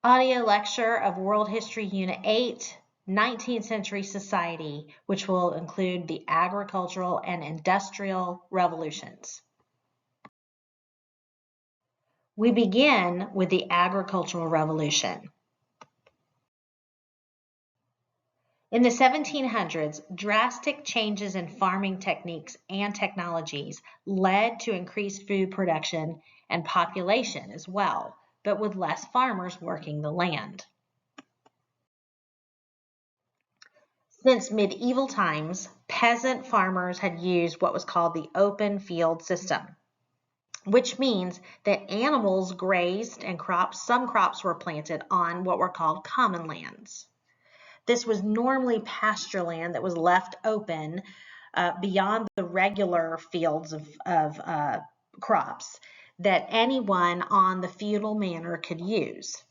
Audio lecture of World History Unit 8, 19th Century Society, which will include the agricultural and industrial revolutions. We begin with the agricultural revolution. In the 1700s, drastic changes in farming techniques and technologies led to increased food production and population as well, but with less farmers working the land. Since medieval times, peasant farmers had used what was called the open field system, which means that animals grazed and some crops were planted on what were called common lands. This was normally pasture land that was left open beyond the regular fields of crops that anyone on the feudal manor could use.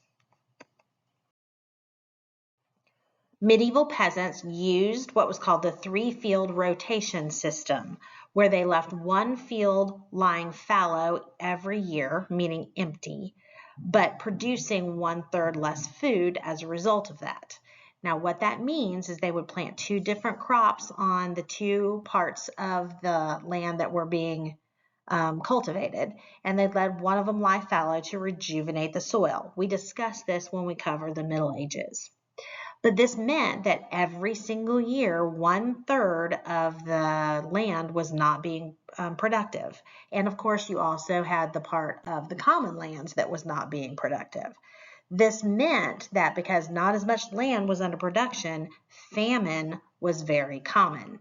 Medieval peasants used what was called the three-field rotation system, where they left one field lying fallow every year, meaning empty, but producing 1/3 less food as a result of that. Now, what that means is they would plant two different crops on the two parts of the land that were being cultivated, and they'd let one of them lie fallow to rejuvenate the soil. We discussed this when we covered the Middle Ages. But this meant that every single year, 1/3 of the land was not being productive. And of course, you also had the part of the common lands that was not being productive. This meant that because not as much land was under production, famine was very common.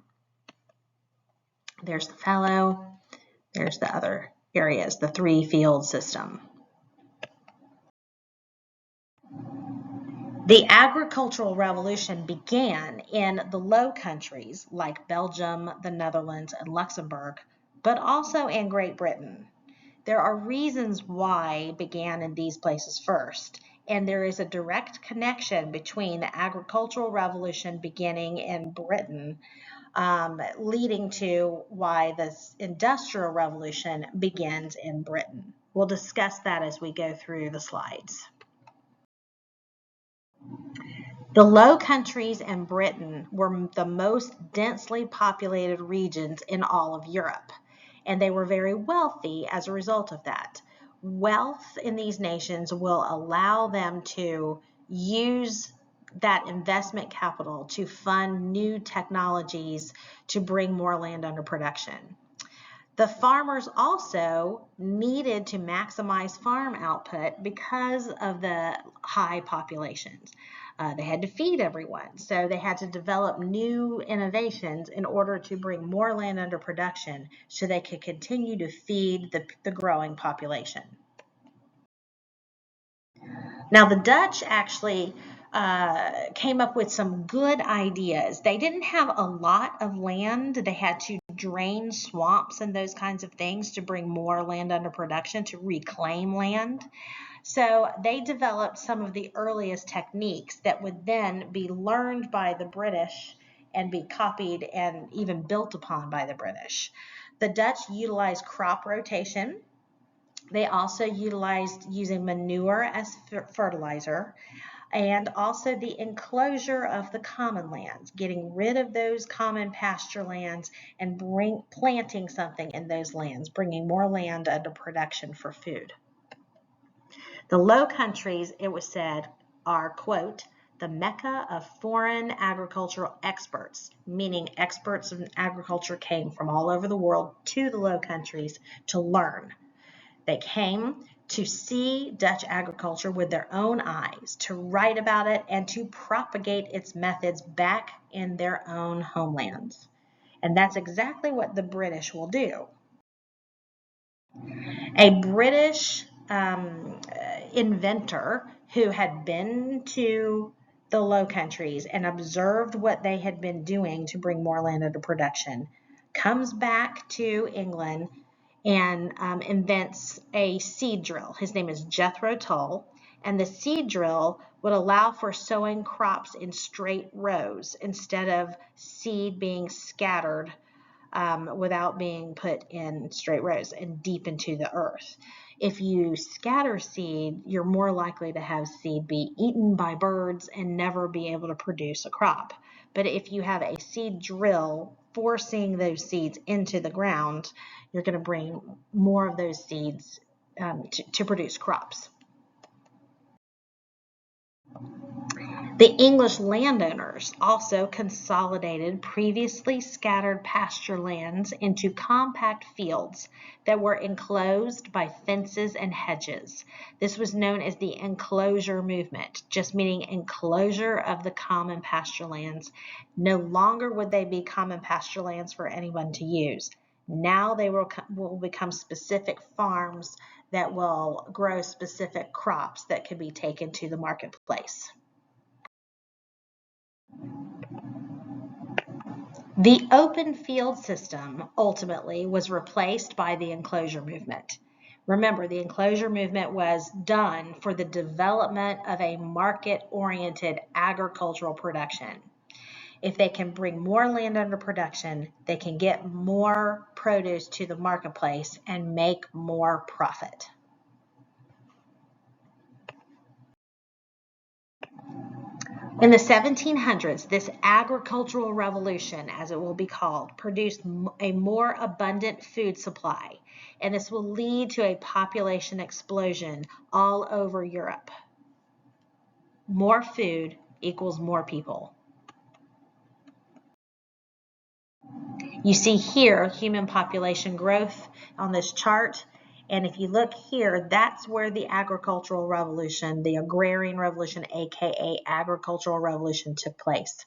There's the fallow, there's the other areas, the three-field system. The agricultural revolution began in the Low Countries like Belgium, the Netherlands, and Luxembourg, but also in Great Britain. There are reasons why it began in these places first, and there is a direct connection between the agricultural revolution beginning in Britain leading to why this industrial revolution begins in Britain. We'll discuss that as we go through the slides. The Low Countries and Britain were the most densely populated regions in all of Europe, and they were very wealthy as a result of that. Wealth in these nations will allow them to use that investment capital to fund new technologies to bring more land under production. The farmers also needed to maximize farm output because of the high populations. They had to feed everyone, so they had to develop new innovations in order to bring more land under production so they could continue to feed the growing population. Now, the Dutch actually came up with some good ideas. They didn't have a lot of land. They had to drain swamps and those kinds of things to bring more land under production, to reclaim land. So they developed some of the earliest techniques that would then be learned by the British and be copied and even built upon by the British. The Dutch utilized crop rotation. They also utilized using manure as fertilizer, and also the enclosure of the common lands, getting rid of those common pasture lands and planting something in those lands, bringing more land under production for food. The Low Countries, it was said, are, quote, the mecca of foreign agricultural experts, meaning experts in agriculture came from all over the world to the Low Countries to learn. They came to see Dutch agriculture with their own eyes, to write about it, and to propagate its methods back in their own homelands. And that's exactly what the British will do. A British inventor who had been to the Low Countries and observed what they had been doing to bring more land into production comes back to England and invents a seed drill. His name is Jethro Tull, and the seed drill would allow for sowing crops in straight rows instead of seed being scattered without being put in straight rows and deep into the earth. If you scatter seed, you're more likely to have seed be eaten by birds and never be able to produce a crop. But if you have a seed drill forcing those seeds into the ground, you're going to bring more of those seeds to produce crops. The English landowners also consolidated previously scattered pasture lands into compact fields that were enclosed by fences and hedges. This was known as the enclosure movement, just meaning enclosure of the common pasture lands. No longer would they be common pasture lands for anyone to use. Now they will become specific farms that will grow specific crops that could be taken to the marketplace. The open field system ultimately was replaced by the enclosure movement. Remember, the enclosure movement was done for the development of a market-oriented agricultural production. If they can bring more land under production, they can get more produce to the marketplace and make more profit. In the 1700s, this agricultural revolution, as it will be called, produced a more abundant food supply, and this will lead to a population explosion all over Europe. More food equals more people. You see here human population growth on this chart. And if you look here, that's where the agricultural revolution, the agrarian revolution, aka agricultural revolution, took place.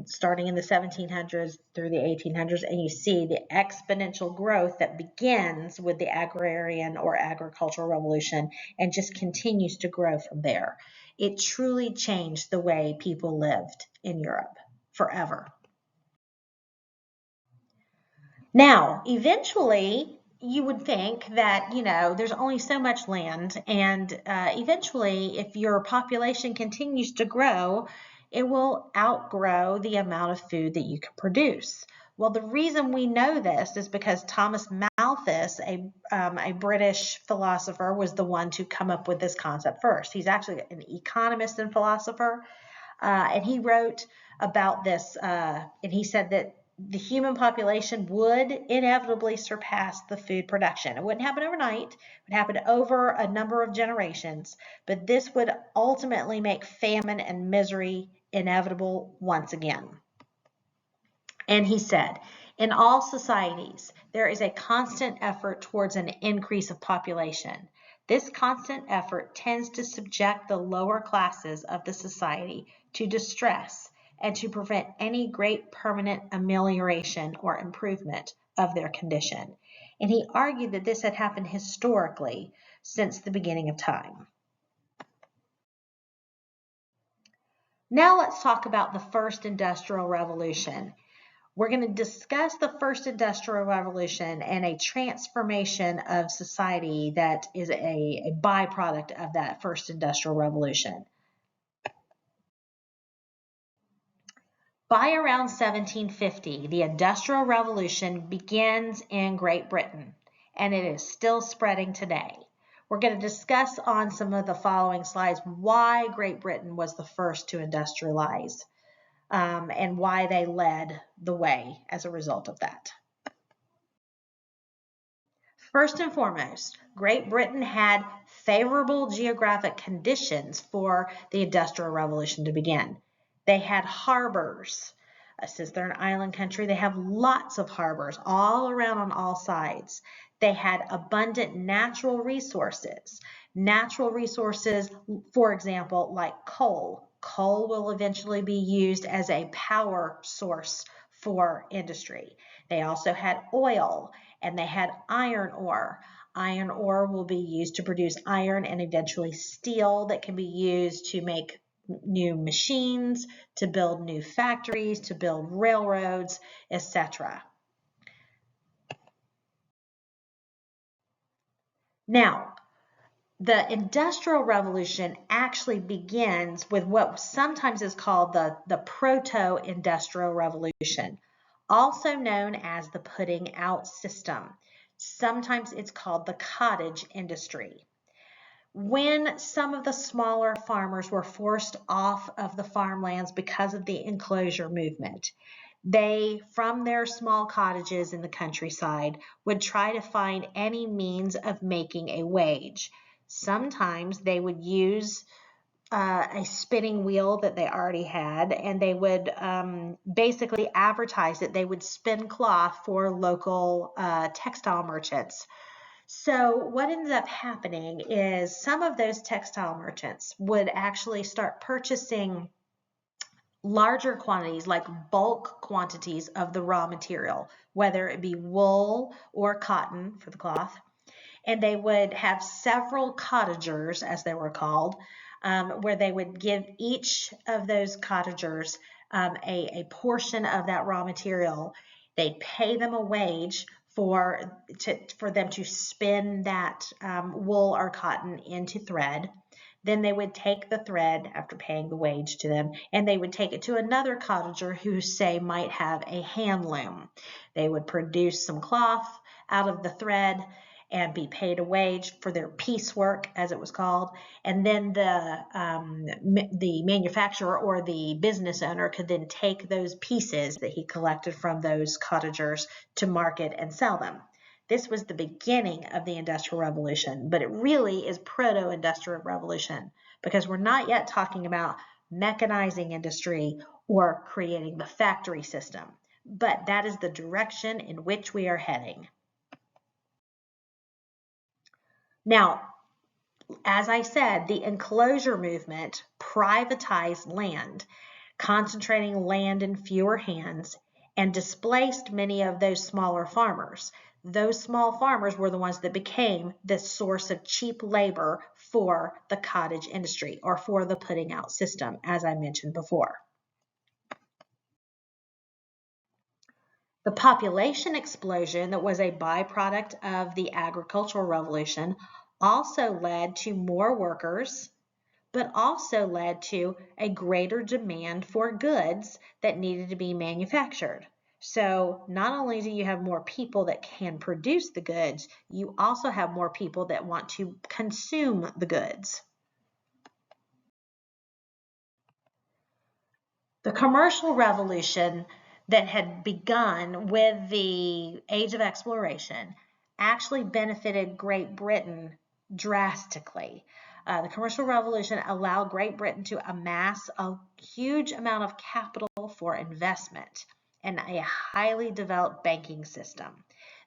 Starting in the 1700s through the 1800s, and you see the exponential growth that begins with the agrarian or agricultural revolution and just continues to grow from there. It truly changed the way people lived in Europe forever. Now, eventually, you would think that, there's only so much land, and eventually, if your population continues to grow, it will outgrow the amount of food that you can produce. Well, the reason we know this is because Thomas Malthus, a British philosopher, was the one to come up with this concept first. He's actually an economist and philosopher, and he wrote about this, and he said that the human population would inevitably surpass the food production. It wouldn't happen overnight. It would happen over a number of generations, but this would ultimately make famine and misery inevitable once again. And he said, in all societies, there is a constant effort towards an increase of population. This constant effort tends to subject the lower classes of the society to distress and to prevent any great permanent amelioration or improvement of their condition. And he argued that this had happened historically since the beginning of time. Now let's talk about the first industrial revolution. We're going to discuss the first industrial revolution and a transformation of society that is a byproduct of that first industrial revolution. By around 1750, the Industrial Revolution begins in Great Britain, and it is still spreading today. We're going to discuss on some of the following slides why Great Britain was the first to industrialize, and why they led the way as a result of that. First and foremost, Great Britain had favorable geographic conditions for the Industrial Revolution to begin. They had harbors. Since they're an island country, they have lots of harbors all around on all sides. They had abundant natural resources. Natural resources, for example, like coal. Coal will eventually be used as a power source for industry. They also had oil, and they had iron ore. Iron ore will be used to produce iron and eventually steel that can be used to make new machines, to build new factories, to build railroads, etc. Now, the Industrial Revolution actually begins with what sometimes is called the Proto-Industrial Revolution. also known as the putting out system. Sometimes it's called the cottage industry. When some of the smaller farmers were forced off of the farmlands because of the enclosure movement, they, from their small cottages in the countryside, would try to find any means of making a wage. Sometimes they would use a spinning wheel that they already had, and they would basically advertise that they would spin cloth for local textile merchants. So what ended up happening is some of those textile merchants would actually start purchasing larger quantities, like bulk quantities of the raw material, whether it be wool or cotton for the cloth. And they would have several cottagers, as they were called, where they would give each of those cottagers a portion of that raw material. They'd pay them a wage for them to spin that wool or cotton into thread. Then they would take the thread after paying the wage to them, and they would take it to another cottager who, say, might have a hand loom. They would produce some cloth out of the thread and be paid a wage for their piecework, as it was called. And then the manufacturer or the business owner could then take those pieces that he collected from those cottagers to market and sell them. This was the beginning of the Industrial Revolution, but it really is proto-industrial revolution because we're not yet talking about mechanizing industry or creating the factory system, but that is the direction in which we are heading. Now, as I said, the enclosure movement privatized land, concentrating land in fewer hands, and displaced many of those smaller farmers. Those small farmers were the ones that became the source of cheap labor for the cottage industry or for the putting out system, as I mentioned before. The population explosion that was a byproduct of the agricultural revolution also led to more workers, but also led to a greater demand for goods that needed to be manufactured. So not only do you have more people that can produce the goods, you also have more people that want to consume the goods. The commercial revolution that had begun with the Age of Exploration actually benefited Great Britain drastically. The commercial revolution allowed Great Britain to amass a huge amount of capital for investment and a highly developed banking system.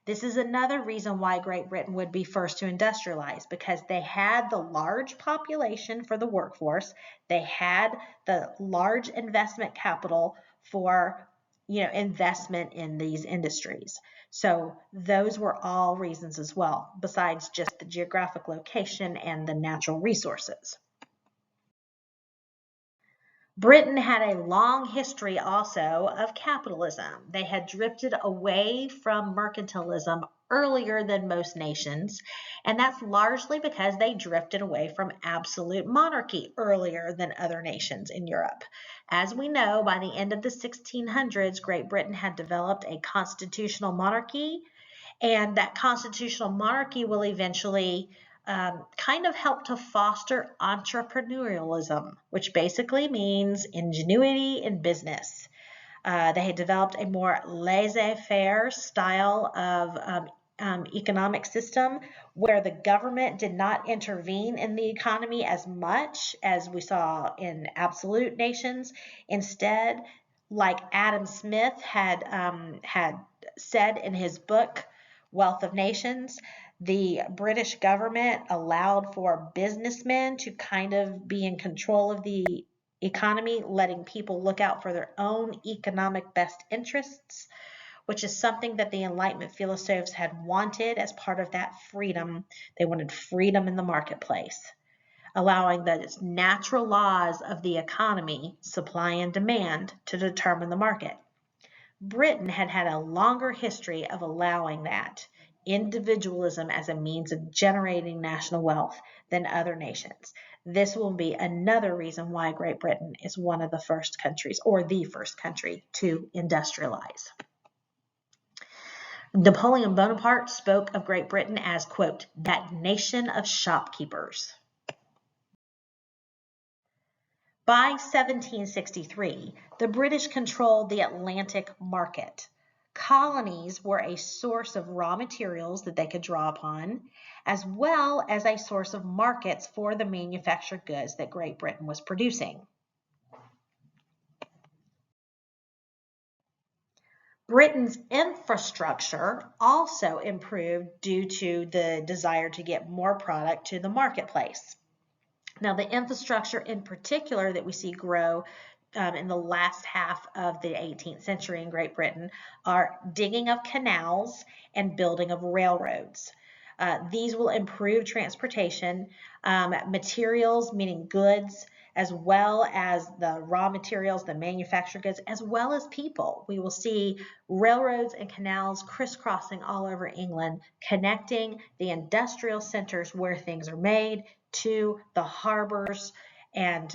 This is another reason why Great Britain would be first to industrialize, because they had the large population for the workforce, they had the large investment capital for investment in these industries. So those were all reasons as well, besides just the geographic location and the natural resources. Britain had a long history also of capitalism. They had drifted away from mercantilism earlier than most nations, and that's largely because they drifted away from absolute monarchy earlier than other nations in Europe. As we know, by the end of the 1600s, Great Britain had developed a constitutional monarchy, and that constitutional monarchy will eventually kind of help to foster entrepreneurialism, which basically means ingenuity in business. They had developed a more laissez-faire style of economic system where the government did not intervene in the economy as much as we saw in absolute nations. Instead, like Adam Smith had said in his book, Wealth of Nations, the British government allowed for businessmen to kind of be in control of the economy, letting people look out for their own economic best interests, which is something that the Enlightenment philosophes had wanted as part of that freedom. They wanted freedom in the marketplace, allowing the natural laws of the economy, supply and demand, to determine the market. Britain had had a longer history of allowing that individualism as a means of generating national wealth than other nations. This will be another reason why Great Britain is one of the first countries, or the first country, to industrialize. Napoleon Bonaparte spoke of Great Britain as, quote, that nation of shopkeepers. By 1763, the British controlled the Atlantic market. Colonies were a source of raw materials that they could draw upon, as well as a source of markets for the manufactured goods that Great Britain was producing. Britain's infrastructure also improved due to the desire to get more product to the marketplace. Now, the infrastructure in particular that we see grow in the last half of the 18th century in Great Britain are digging of canals and building of railroads. These will improve transportation, materials, meaning goods, as well as the raw materials, the manufactured goods, as well as people. We will see railroads and canals crisscrossing all over England, connecting the industrial centers where things are made to the harbors and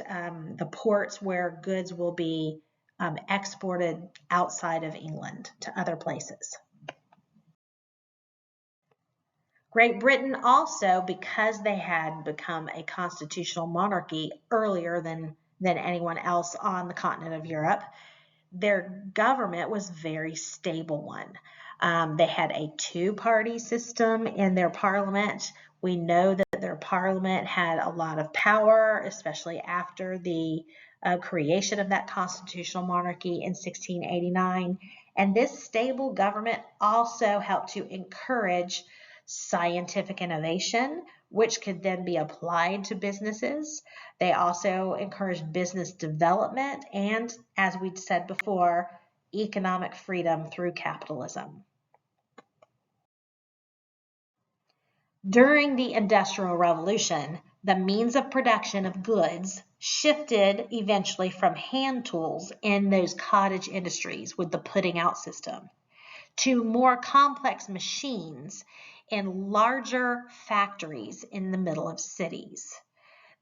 the ports where goods will be exported outside of England to other places. Great Britain also, because they had become a constitutional monarchy earlier than anyone else on the continent of Europe, their government was a very stable one. They had a two-party system in their parliament. We know that their parliament had a lot of power, especially after the creation of that constitutional monarchy in 1689. And this stable government also helped to encourage scientific innovation, which could then be applied to businesses. They also encouraged business development and, as we said before, economic freedom through capitalism. During the Industrial Revolution, the means of production of goods shifted eventually from hand tools in those cottage industries with the putting out system to more complex machines in larger factories in the middle of cities.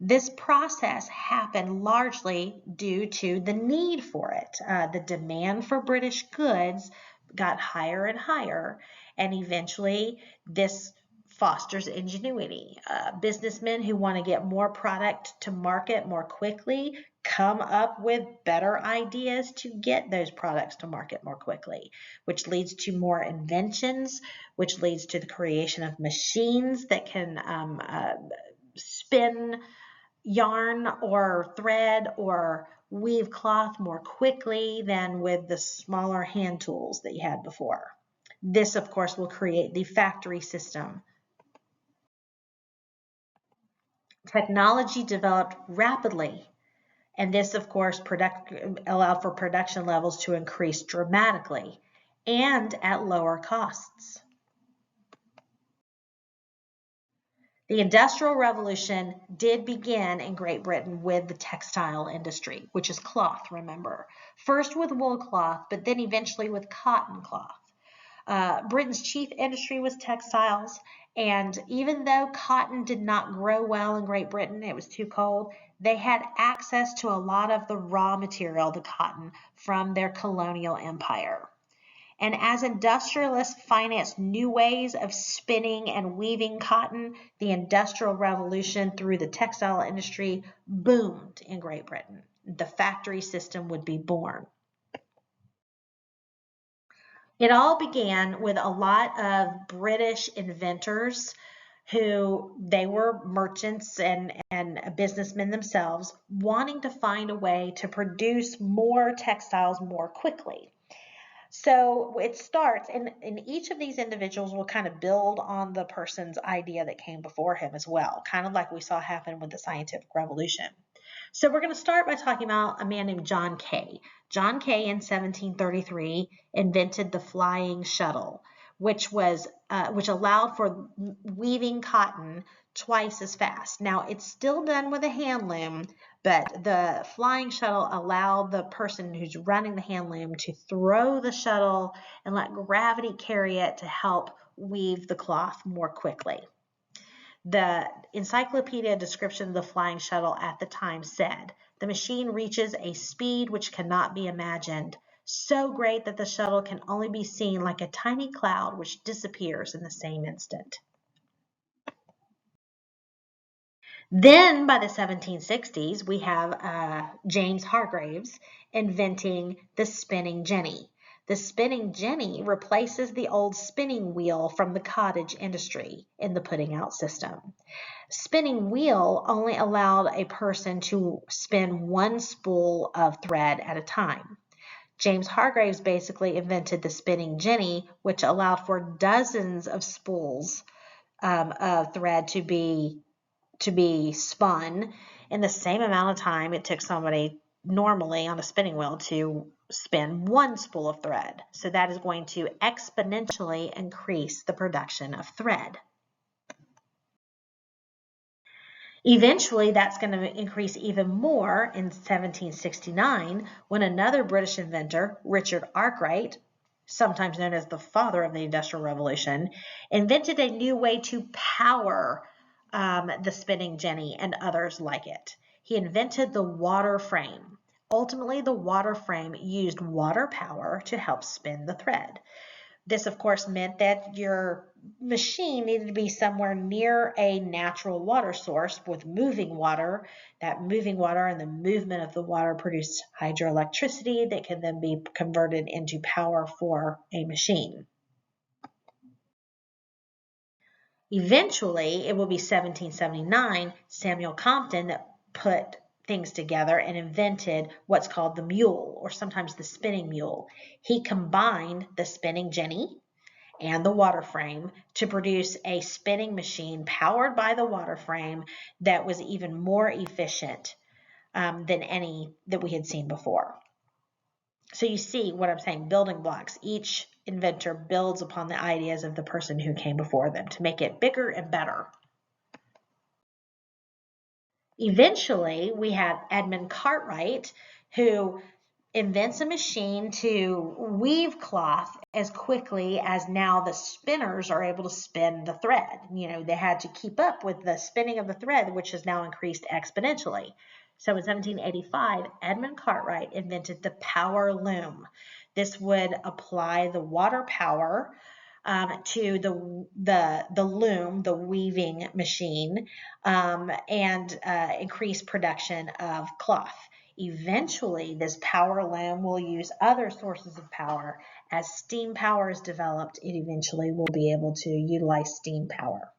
This process happened largely due to the need for it. The demand for British goods got higher and higher, and eventually this fosters ingenuity. Businessmen who want to get more product to market more quickly come up with better ideas to get those products to market more quickly, which leads to more inventions, which leads to the creation of machines that can spin yarn or thread or weave cloth more quickly than with the smaller hand tools that you had before. This, of course, will create the factory system. Technology developed rapidly, and this, of course, allowed for production levels to increase dramatically and at lower costs. The Industrial Revolution did begin in Great Britain with the textile industry, which is cloth, remember. First with wool cloth, but then eventually with cotton cloth. Britain's chief industry was textiles, and even though cotton did not grow well in Great Britain, it was too cold, they had access to a lot of the raw material, the cotton, from their colonial empire. And as industrialists financed new ways of spinning and weaving cotton, the Industrial Revolution through the textile industry boomed in Great Britain. The factory system would be born. It all began with a lot of British inventors who they were merchants and businessmen themselves wanting to find a way to produce more textiles more quickly. So it starts, and each of these individuals will kind of build on the person's idea that came before him as well, kind of like we saw happen with the scientific revolution. So we're going to start by talking about a man named John Kay. John Kay in 1733 invented the flying shuttle, which allowed for weaving cotton twice as fast. Now, it's still done with a hand loom, but the flying shuttle allowed the person who's running the hand loom to throw the shuttle and let gravity carry it to help weave the cloth more quickly. The encyclopedia description of the flying shuttle at the time said, "The machine reaches a speed which cannot be imagined. So great that the shuttle can only be seen like a tiny cloud which disappears in the same instant. Then by the 1760s, we have James Hargreaves inventing the spinning jenny. The spinning jenny replaces the old spinning wheel from the cottage industry in the putting out system. Spinning wheel only allowed a person to spin one spool of thread at a time. James Hargreaves basically invented the spinning jenny, which allowed for dozens of spools of thread to be spun in the same amount of time it took somebody normally on a spinning wheel to spin one spool of thread. So that is going to exponentially increase the production of thread. Eventually, that's going to increase even more in 1769 when another British inventor, Richard Arkwright, sometimes known as the father of the Industrial Revolution, invented a new way to power the spinning jenny and others like it. He invented the water frame. Ultimately, the water frame used water power to help spin the thread. This, of course, meant that your machine needed to be somewhere near a natural water source with moving water. That moving water and the movement of the water produced hydroelectricity that can then be converted into power for a machine. Eventually, it will be 1779, Samuel Crompton that put things together and invented what's called the mule, or sometimes the spinning mule. He combined the spinning jenny and the water frame to produce a spinning machine powered by the water frame that was even more efficient than any that we had seen before. So you see what I'm saying, building blocks. Each inventor builds upon the ideas of the person who came before them to make it bigger and better. Eventually, we have Edmund Cartwright, who invents a machine to weave cloth as quickly as now the spinners are able to spin the thread. You know, they had to keep up with the spinning of the thread, which has now increased exponentially. So in 1785, Edmund Cartwright invented the power loom. This would apply the water power to the loom, the weaving machine, and increase production of cloth. Eventually, this power loom will use other sources of power. As steam power is developed, it eventually will be able to utilize steam power.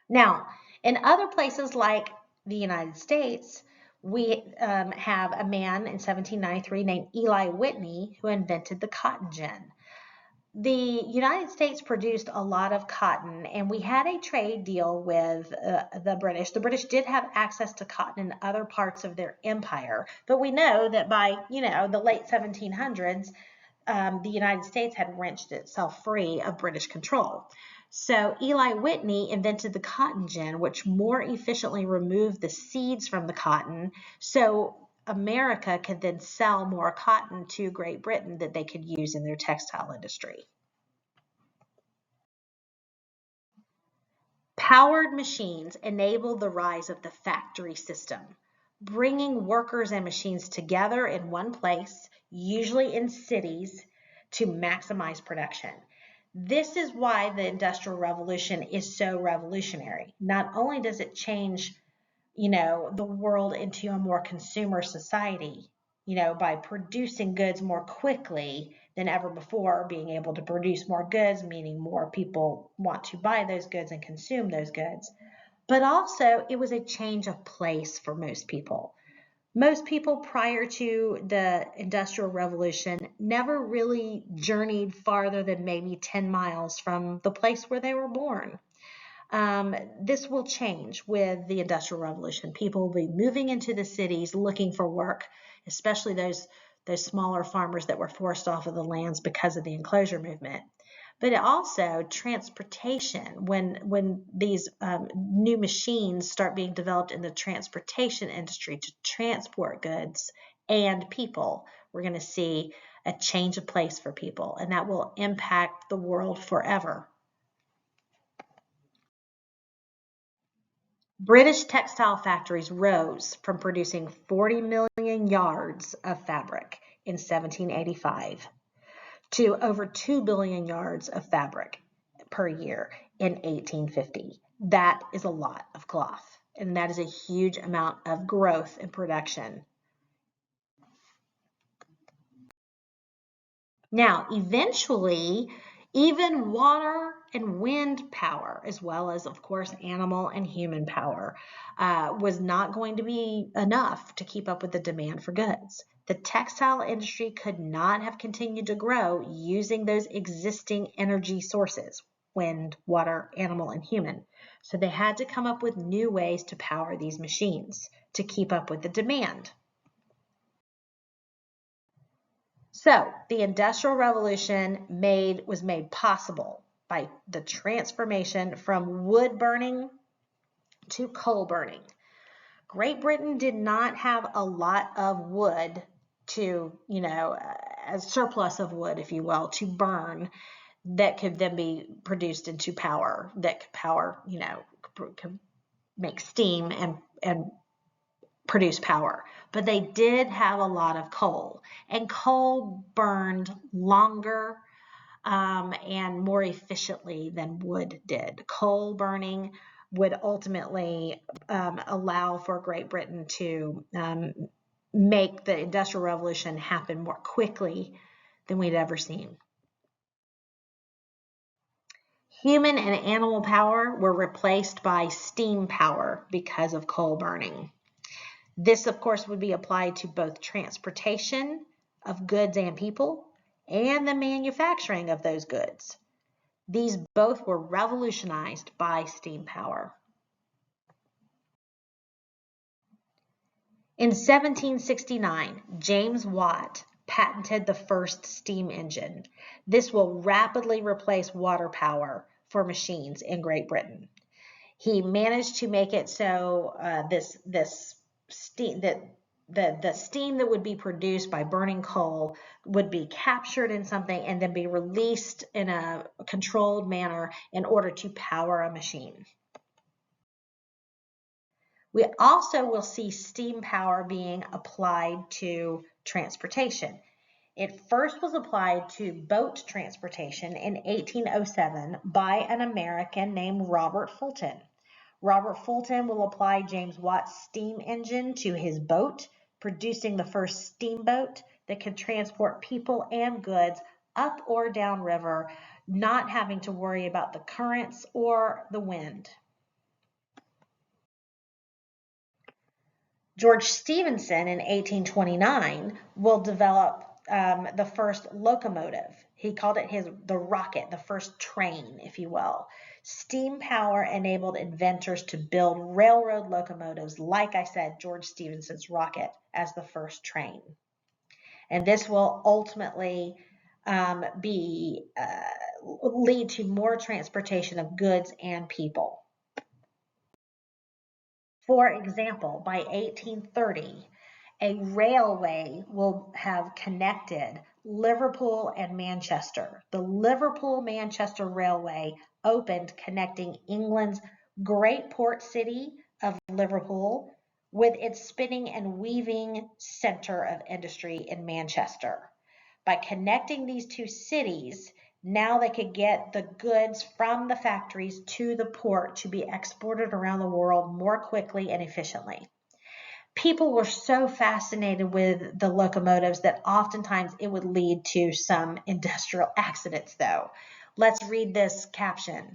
Now, in other places like the United States, we have a man in 1793 named Eli Whitney who invented the cotton gin. The United States produced a lot of cotton, and we had a trade deal with the British. The British did have access to cotton in other parts of their empire, but we know that by, the late 1700s, the United States had wrenched itself free of British control. So Eli Whitney invented the cotton gin, which more efficiently removed the seeds from the cotton, so America could then sell more cotton to Great Britain that they could use in their textile industry. Powered machines enabled the rise of the factory system, bringing workers and machines together in one place, usually in cities, to maximize production. This is why the Industrial Revolution is so revolutionary. Not only does it change, the world into a more consumer society, by producing goods more quickly than ever before, being able to produce more goods, meaning more people want to buy those goods and consume those goods. But also, it was a change of place for most people. Most people prior to the Industrial Revolution never really journeyed farther than maybe 10 miles from the place where they were born. This will change with the Industrial Revolution. People will be moving into the cities looking for work, especially those smaller farmers that were forced off of the lands because of the enclosure movement. But also transportation, when these new machines start being developed in the transportation industry to transport goods and people, we're going to see a change of place for people, and that will impact the world forever. British textile factories rose from producing 40 million billion yards of fabric in 1785 to over 2 billion yards of fabric per year in 1850. That is a lot of cloth, and that is a huge amount of growth in production. Now, eventually, even water and wind power, as well as, of course, animal and human power, was not going to be enough to keep up with the demand for goods. The textile industry could not have continued to grow using those existing energy sources, wind, water, animal, and human. So they had to come up with new ways to power these machines to keep up with the demand. So the Industrial Revolution was made possible by the transformation from wood burning to coal burning. Great Britain did not have a lot of wood to, a surplus of wood, if you will, to burn that could then be produced into power, that could power, could make steam and produce power. But they did have a lot of coal, and coal burned longer and more efficiently than wood did. Coal burning would ultimately allow for Great Britain to make the Industrial Revolution happen more quickly than we'd ever seen. Human and animal power were replaced by steam power because of coal burning. This, of course, would be applied to both transportation of goods and people and the manufacturing of those goods. These both were revolutionized by steam power. In 1769, James Watt patented the first steam engine. This will rapidly replace water power for machines in Great Britain. He managed to make it so this steam the steam that would be produced by burning coal would be captured in something and then be released in a controlled manner in order to power a machine. We also will see steam power being applied to transportation. It first was applied to boat transportation in 1807 by an American named Robert Fulton. Robert Fulton will apply James Watt's steam engine to his boat, producing the first steamboat that could transport people and goods up or down river, not having to worry about the currents or the wind. George Stephenson in 1829 will develop the first locomotive. He called it the rocket, the first train, if you will. Steam power enabled inventors to build railroad locomotives, like I said, George Stephenson's rocket as the first train. And this will ultimately lead to more transportation of goods and people. For example, by 1830, a railway will have connected Liverpool and Manchester. The Liverpool-Manchester Railway opened, connecting England's great port city of Liverpool with its spinning and weaving center of industry in Manchester. By connecting these two cities, now they could get the goods from the factories to the port to be exported around the world more quickly and efficiently. People were so fascinated with the locomotives that oftentimes it would lead to some industrial accidents, though. Let's read this caption.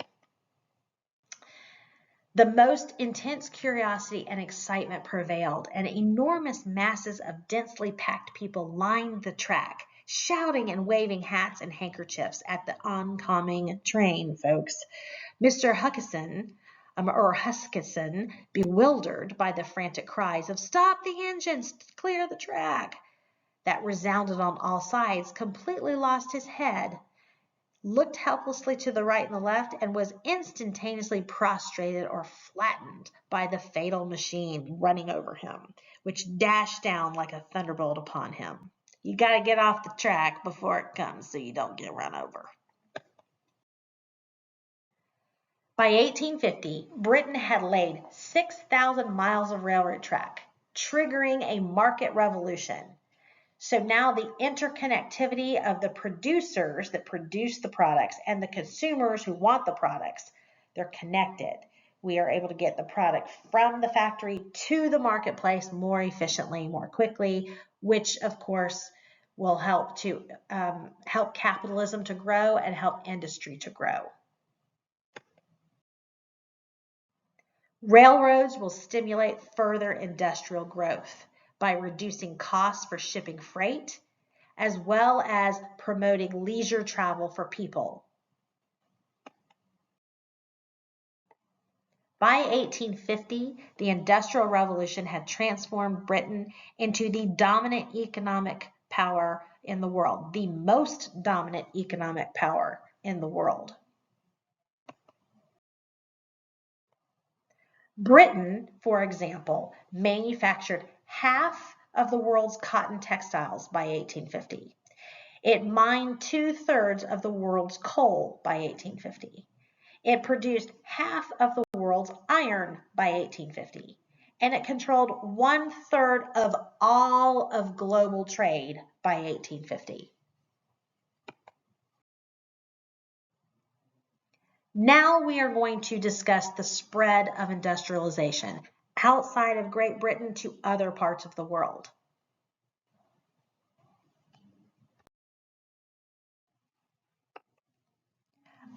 The most intense curiosity and excitement prevailed, and enormous masses of densely packed people lined the track, shouting and waving hats and handkerchiefs at the oncoming train, folks. Mr. Huskisson, bewildered by the frantic cries of "Stop the engines! Clear the track!" that resounded on all sides, completely lost his head, looked helplessly to the right and the left, and was instantaneously prostrated or flattened by the fatal machine running over him, which dashed down like a thunderbolt upon him. You got to get off the track before it comes so you don't get run over. By 1850, Britain had laid 6,000 miles of railroad track. triggering a market revolution. So now the interconnectivity of the producers that produce the products and the consumers who want the products, they're connected. We are able to get the product from the factory to the marketplace more efficiently, more quickly, which of course will help to help capitalism to grow and help industry to grow. Railroads will stimulate further industrial growth by reducing costs for shipping freight, as well as promoting leisure travel for people. By 1850, the Industrial Revolution had transformed Britain into the dominant economic power in the world, the most dominant economic power in the world. Britain, for example, manufactured half of the world's cotton textiles by 1850. It mined 2/3 of the world's coal by 1850. It produced half of the world's iron by 1850. And it controlled 1/3 of all of global trade by 1850. Now we are going to discuss the spread of industrialization outside of Great Britain to other parts of the world.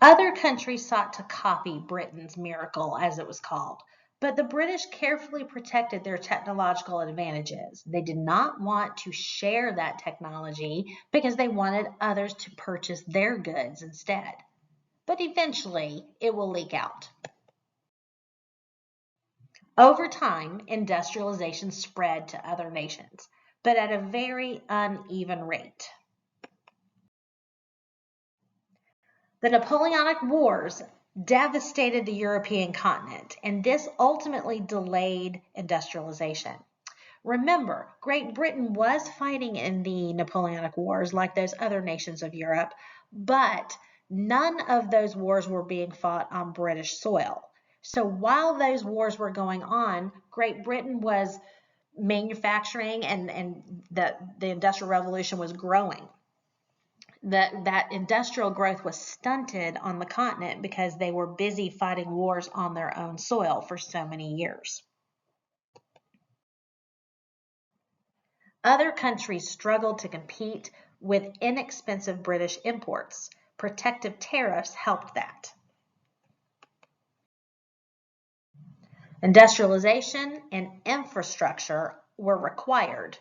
Other countries sought to copy Britain's miracle, as it was called, but the British carefully protected their technological advantages. They did not want to share that technology because they wanted others to purchase their goods instead. But eventually, it will leak out. Over time, industrialization spread to other nations, but at a very uneven rate. The Napoleonic Wars devastated the European continent, and this ultimately delayed industrialization. Remember, Great Britain was fighting in the Napoleonic Wars like those other nations of Europe, but none of those wars were being fought on British soil. So while those wars were going on, Great Britain was manufacturing and the Industrial Revolution was growing. That industrial growth was stunted on the continent because they were busy fighting wars on their own soil for so many years. Other countries struggled to compete with inexpensive British imports. Protective tariffs helped that. Industrialization and infrastructure were required,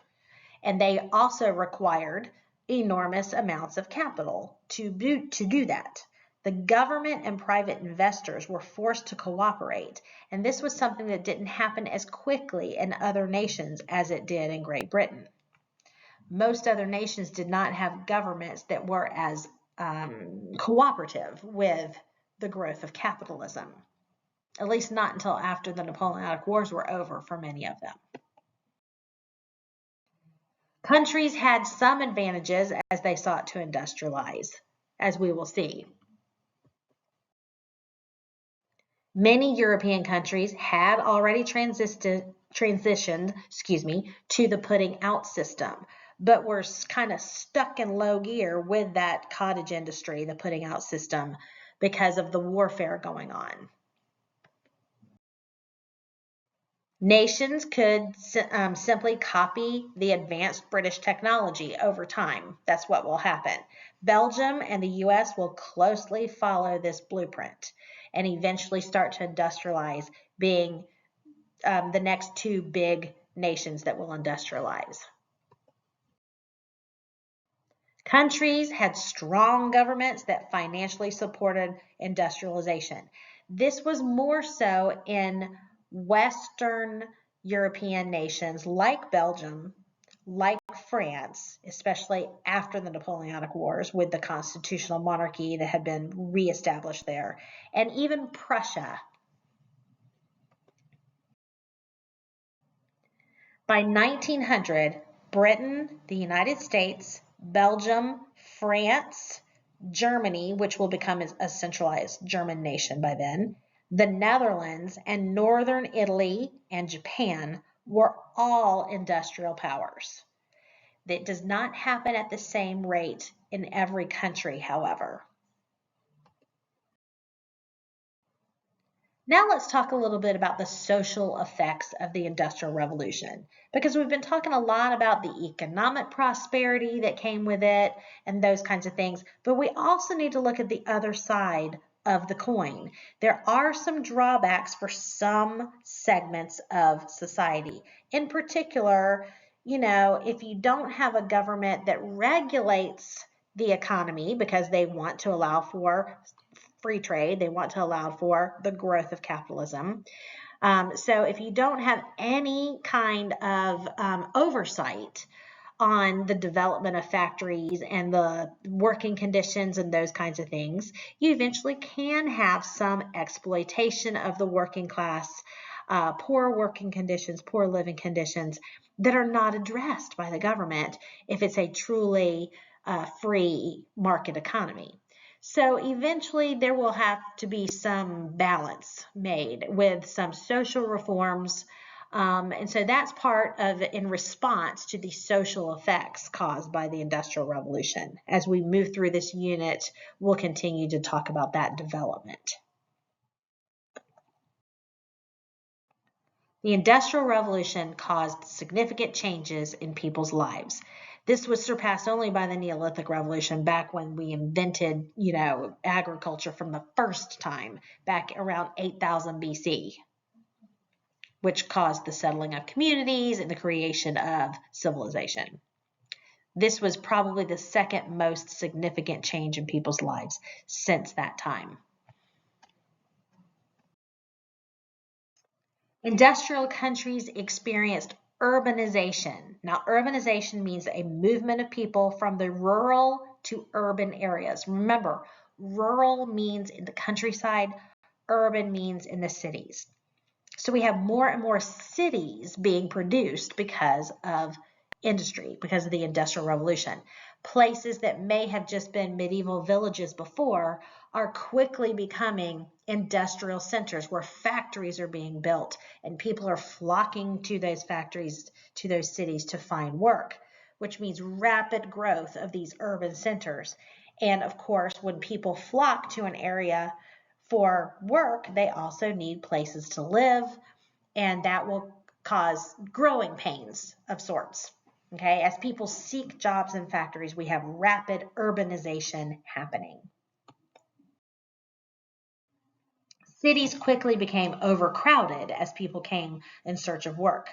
and they also required enormous amounts of capital to do that. The government and private investors were forced to cooperate, and this was something that didn't happen as quickly in other nations as it did in Great Britain. Most other nations did not have governments that were as cooperative with the growth of capitalism, at least not until after the Napoleonic Wars were over for many of them. Countries had some advantages as they sought to industrialize, as we will see. Many European countries had already transitioned to the putting out system, but were kind of stuck in low gear with that cottage industry, the putting out system, because of the warfare going on. Nations could simply copy the advanced British technology over time. That's what will happen. Belgium and the US will closely follow this blueprint and eventually start to industrialize, being the next two big nations that will industrialize. Countries had strong governments that financially supported industrialization. This was more so in Western European nations like Belgium, like France, especially after the Napoleonic Wars with the constitutional monarchy that had been reestablished there, and even Prussia. By 1900, Britain, the United States, Belgium, France, Germany, which will become a centralized German nation by then, the Netherlands, and northern Italy and Japan were all industrial powers. That does not happen at the same rate in every country, however. Now let's talk a little bit about the social effects of the Industrial Revolution, because we've been talking a lot about the economic prosperity that came with it and those kinds of things, but we also need to look at the other side of the coin. There are some drawbacks for some segments of society. In particular, if you don't have a government that regulates the economy because they want to allow for free trade, they want to allow for the growth of capitalism. So if you don't have any kind of oversight on the development of factories and the working conditions and those kinds of things, you eventually can have some exploitation of the working class, poor working conditions, poor living conditions that are not addressed by the government if it's a truly free market economy. So eventually there will have to be some balance made with some social reforms. And so that's part of in response to the social effects caused by the Industrial Revolution. As we move through this unit, we'll continue to talk about that development. The Industrial Revolution caused significant changes in people's lives. This was surpassed only by the Neolithic Revolution back when we invented, agriculture from the first time, back around 8000 BC, which caused the settling of communities and the creation of civilization. This was probably the second most significant change in people's lives since that time. Industrial countries experienced urbanization. Now, urbanization means a movement of people from the rural to urban areas. Remember, rural means in the countryside, urban means in the cities. So we have more and more cities being produced because of industry, because of the Industrial Revolution. Places that may have just been medieval villages before are quickly becoming industrial centers where factories are being built and people are flocking to those factories, to those cities to find work, which means rapid growth of these urban centers. And of course, when people flock to an area for work, they also need places to live, and that will cause growing pains of sorts. Okay, as people seek jobs in factories, we have rapid urbanization happening. Cities quickly became overcrowded as people came in search of work.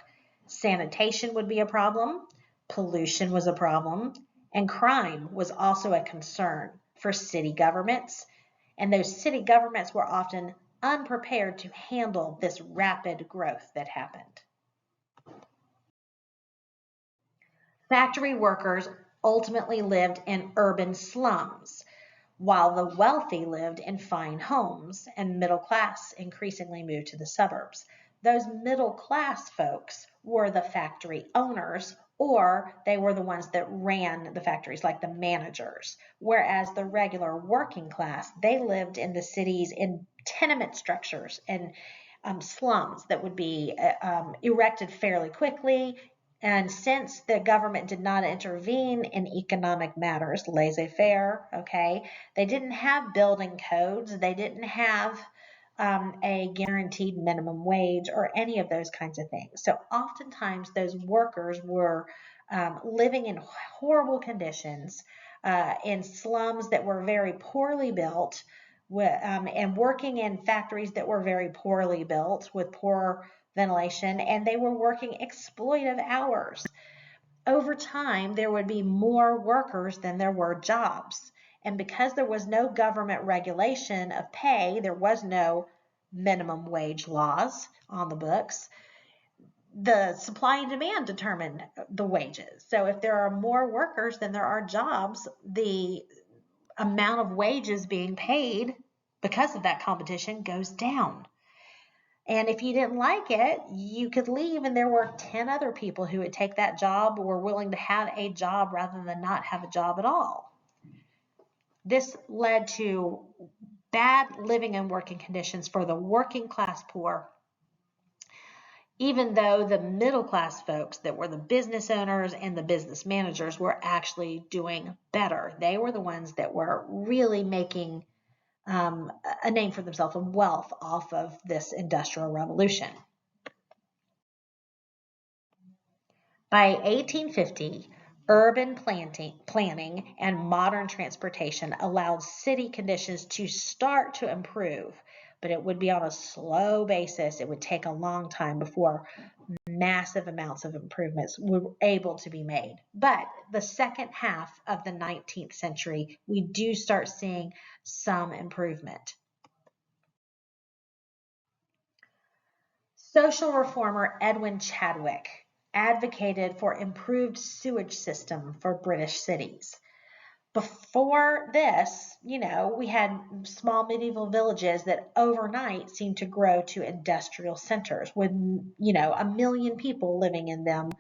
Sanitation would be a problem, pollution was a problem, and crime was also a concern for city governments. And those city governments were often unprepared to handle this rapid growth that happened. Factory workers ultimately lived in urban slums, while the wealthy lived in fine homes, and middle class increasingly moved to the suburbs. Those middle class folks were the factory owners, or they were the ones that ran the factories, like the managers. Whereas the regular working class, they lived in the cities in tenement structures and slums that would be erected fairly quickly. And since the government did not intervene in economic matters, laissez-faire, okay, they didn't have building codes, they didn't have a guaranteed minimum wage or any of those kinds of things. So oftentimes those workers were living in horrible conditions in slums that were very poorly built, and working in factories that were very poorly built with poor ventilation, and they were working exploitive hours. Over time, there would be more workers than there were jobs. And because there was no government regulation of pay, there was no minimum wage laws on the books, the supply and demand determined the wages. So if there are more workers than there are jobs, the amount of wages being paid because of that competition goes down. And if you didn't like it, you could leave, and there were 10 other people who would take that job or were willing to have a job rather than not have a job at all. This led to bad living and working conditions for the working class poor. even though the middle class folks that were the business owners and the business managers were actually doing better. They were the ones that were really making a name for themselves and wealth off of this industrial revolution. By 1850, urban planning and modern transportation allowed city conditions to start to improve, but it would be on a slow basis. It would take a long time before massive amounts of improvements were able to be made. But the second half of the 19th century, we do start seeing some improvement. Social reformer Edwin Chadwick advocated for improved sewage system for British cities. Before this, we had small medieval villages that overnight seemed to grow to industrial centers with, 1 million people living in them,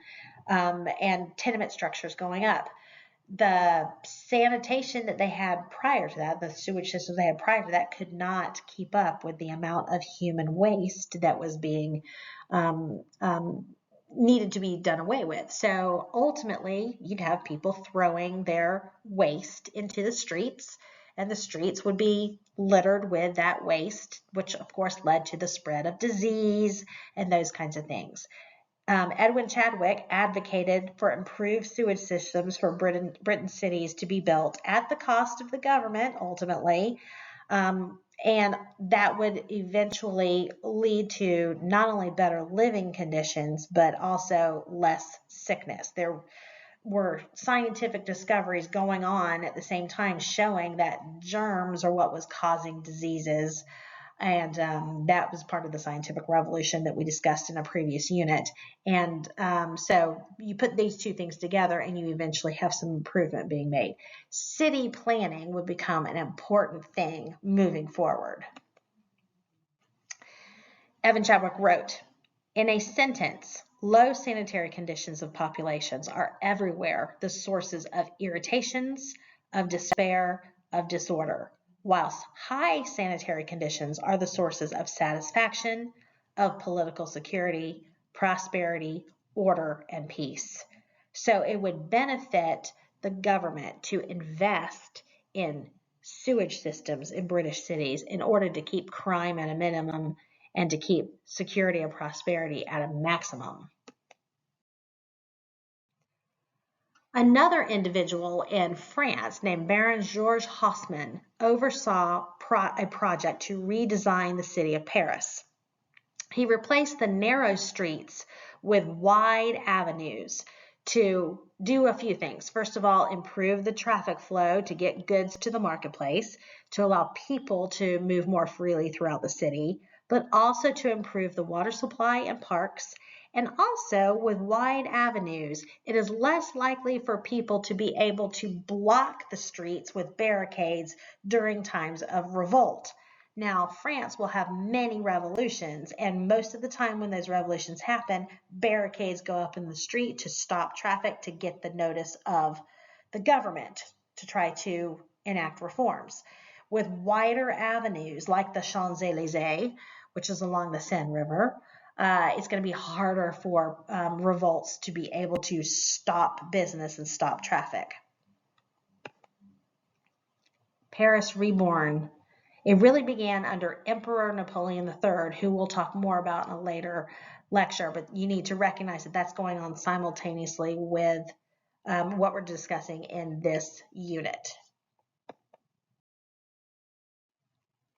and tenement structures going up. The sanitation that they had prior to that, the sewage systems they had prior to that, could not keep up with the amount of human waste that was being needed to be done away with. So ultimately, you'd have people throwing their waste into the streets, and the streets would be littered with that waste, which of course led to the spread of disease and those kinds of things. Edwin Chadwick advocated for improved sewage systems for Britain cities to be built at the cost of the government, ultimately, and that would eventually lead to not only better living conditions, but also less sickness. There were scientific discoveries going on at the same time showing that germs are what was causing diseases. And that was part of the scientific revolution that we discussed in a previous unit. And so you put these two things together and you eventually have some improvement being made. City planning would become an important thing moving forward. Edwin Chadwick wrote, in a sentence, low sanitary conditions of populations are everywhere the sources of irritations, of despair, of disorder, whilst high sanitary conditions are the sources of satisfaction, of political security, prosperity, order, and peace. So it would benefit the government to invest in sewage systems in British cities in order to keep crime at a minimum and to keep security and prosperity at a maximum. Another individual in France named Baron Georges Haussmann oversaw a project to redesign the city of Paris. He replaced the narrow streets with wide avenues to do a few things. First of all, improve the traffic flow to get goods to the marketplace, to allow people to move more freely throughout the city, but also to improve the water supply and parks. And also, with wide avenues, it is less likely for people to be able to block the streets with barricades during times of revolt. Now, France will have many revolutions, and most of the time when those revolutions happen, barricades go up in the street to stop traffic, to get the notice of the government to try to enact reforms. With wider avenues like the Champs-Élysées, which is along the Seine River, it's going to be harder for revolts to be able to stop business and stop traffic. Paris Reborn. It really began under Emperor Napoleon III, who we'll talk more about in a later lecture, but you need to recognize that that's going on simultaneously with what we're discussing in this unit.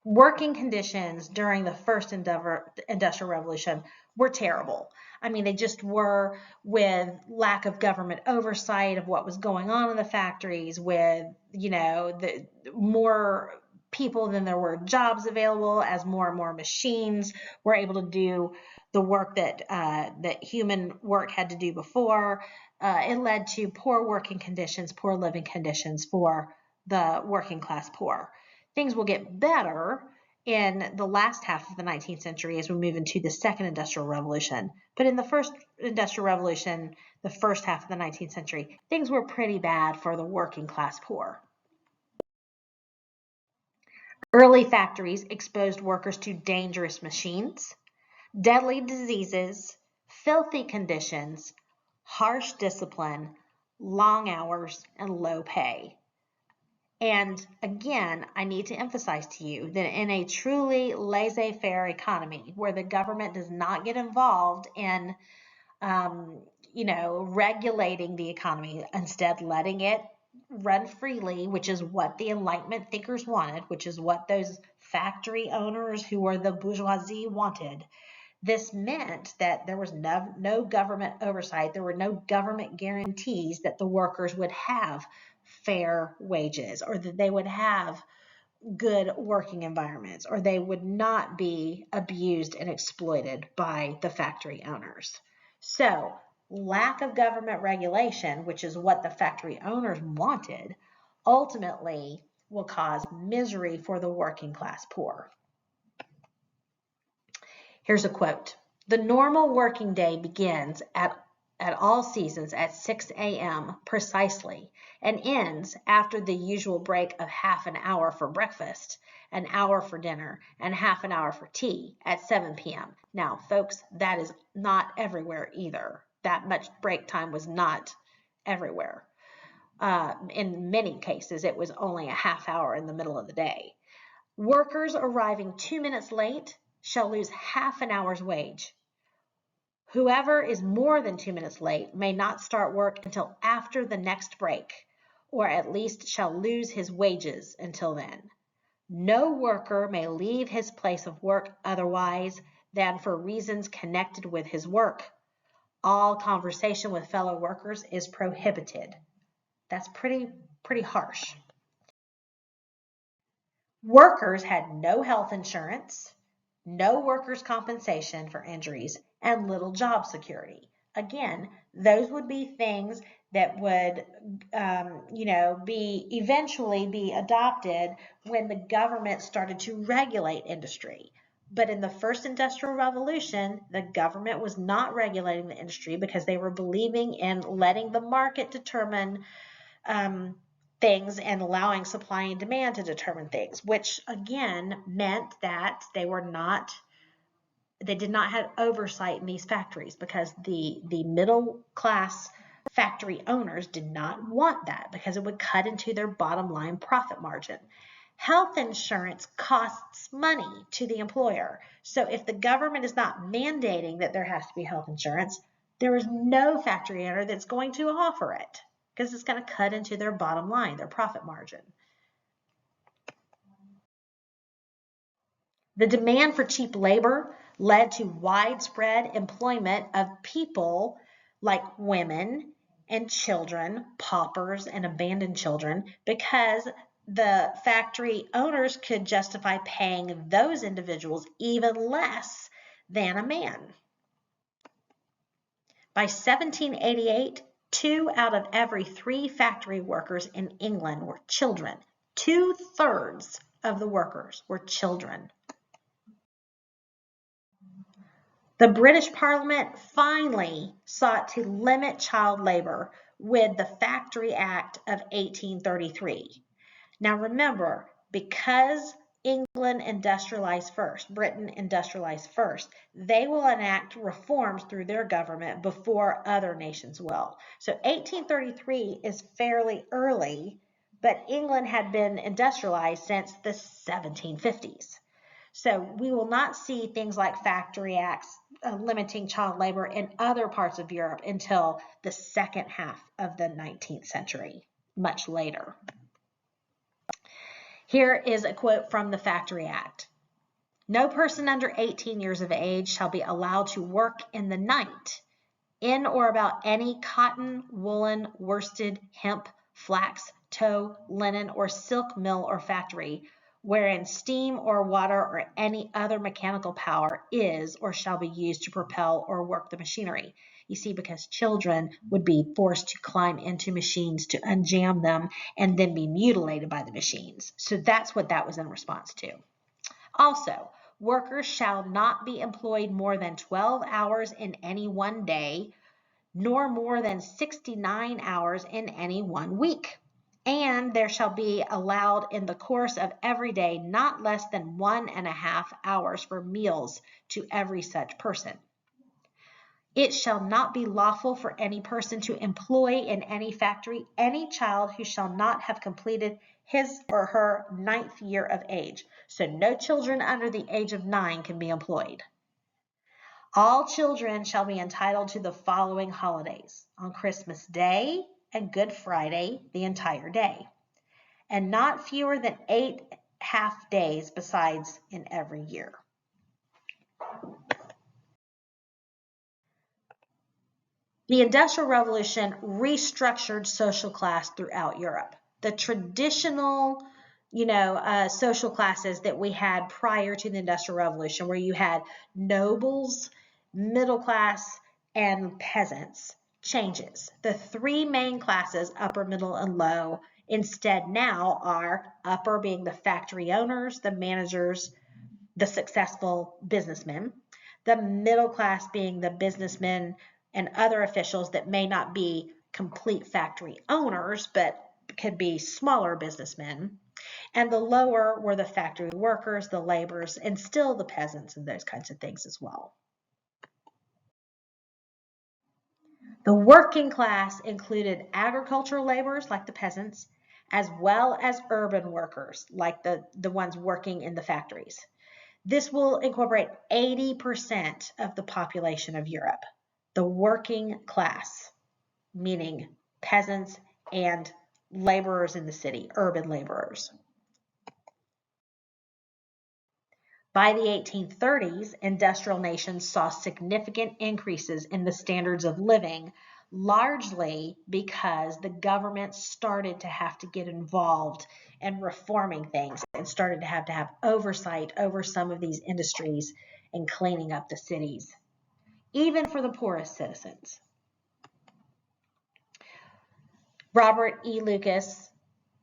Working conditions during the first industrial revolution were terrible. I mean, they just were, with lack of government oversight of what was going on in the factories, with, the more people than there were jobs available, as more and more machines were able to do the work that human work had to do before. It led to poor working conditions, poor living conditions for the working class poor. Things will get better in the last half of the 19th century as we move into the second industrial revolution. But in the first industrial revolution, the first half of the 19th century, things were pretty bad for the working class poor. Early factories exposed workers to dangerous machines, deadly diseases, filthy conditions, harsh discipline, long hours, and low pay. And again, I need to emphasize to you that in a truly laissez-faire economy where the government does not get involved in, regulating the economy, instead letting it run freely, which is what the Enlightenment thinkers wanted, which is what those factory owners who were the bourgeoisie wanted. This meant that there was no government oversight. There were no government guarantees that the workers would have fair wages or that they would have good working environments or they would not be abused and exploited by the factory owners. So lack of government regulation, which is what the factory owners wanted, ultimately will cause misery for the working class poor. Here's a quote. The normal working day begins at all seasons at 6 a.m. precisely and ends after the usual break of half an hour for breakfast, an hour for dinner, and half an hour for tea at 7 p.m. Now, folks, that is not everywhere either. That much break time was not everywhere. In many cases, it was only a half hour in the middle of the day. Workers arriving 2 minutes late shall lose half an hour's wage. Whoever is more than 2 minutes late may not start work until after the next break, or at least shall lose his wages until then. No worker may leave his place of work otherwise than for reasons connected with his work. All conversation with fellow workers is prohibited. That's pretty harsh. Workers had no health insurance, no workers' compensation for injuries, and little job security. Again, those would be things that would, eventually be adopted when the government started to regulate industry. But in the first industrial revolution, the government was not regulating the industry because they were believing in letting the market determine things and allowing supply and demand to determine things, which again meant that they did not have oversight in these factories because the middle class factory owners did not want that because it would cut into their bottom line profit margin. Health insurance costs money to the employer. So if the government is not mandating that there has to be health insurance, there is no factory owner that's going to offer it because it's going to cut into their bottom line, their profit margin. The demand for cheap labor led to widespread employment of people like women and children, paupers and abandoned children, because the factory owners could justify paying those individuals even less than a man. By 1788, 2 out of every 3 factory workers in England were children. 2/3 of the workers were children. The British Parliament finally sought to limit child labor with the Factory Act of 1833. Now remember, because England industrialized first, Britain industrialized first, they will enact reforms through their government before other nations will. So 1833 is fairly early, but England had been industrialized since the 1750s. So we will not see things like factory acts limiting child labor in other parts of Europe until the second half of the 19th century, much later. Here is a quote from the Factory Act. No person under 18 years of age shall be allowed to work in the night in or about any cotton, woolen, worsted, hemp, flax, tow, linen, or silk mill or factory, wherein steam or water or any other mechanical power is or shall be used to propel or work the machinery. You see, because children would be forced to climb into machines to unjam them and then be mutilated by the machines. So that's what that was in response to. Also, workers shall not be employed more than 12 hours in any one day, nor more than 69 hours in any one week. And there shall be allowed in the course of every day not less than 1.5 hours for meals to every such person. It shall not be lawful for any person to employ in any factory any child who shall not have completed his or her 9th year of age. So no children under the age of 9 can be employed. All children shall be entitled to the following holidays: on Christmas Day and Good Friday, the entire day, and not fewer than 8 half days besides in every year. The Industrial Revolution restructured social class throughout Europe. The traditional, social classes that we had prior to the Industrial Revolution, where you had nobles, middle class, and peasants, changes. The three main classes, upper, middle, and low, instead now are upper being the factory owners, the managers, the successful businessmen, the middle class being the businessmen and other officials that may not be complete factory owners, but could be smaller businessmen. And the lower were the factory workers, the laborers, and still the peasants and those kinds of things as well. The working class included agricultural laborers like the peasants, as well as urban workers like the ones working in the factories. This will incorporate 80% of the population of Europe. The working class, meaning peasants and laborers in the city, urban laborers. By the 1830s, industrial nations saw significant increases in the standards of living, largely because the government started to have to get involved in reforming things and started to have oversight over some of these industries and cleaning up the cities, even for the poorest citizens. Robert E. Lucas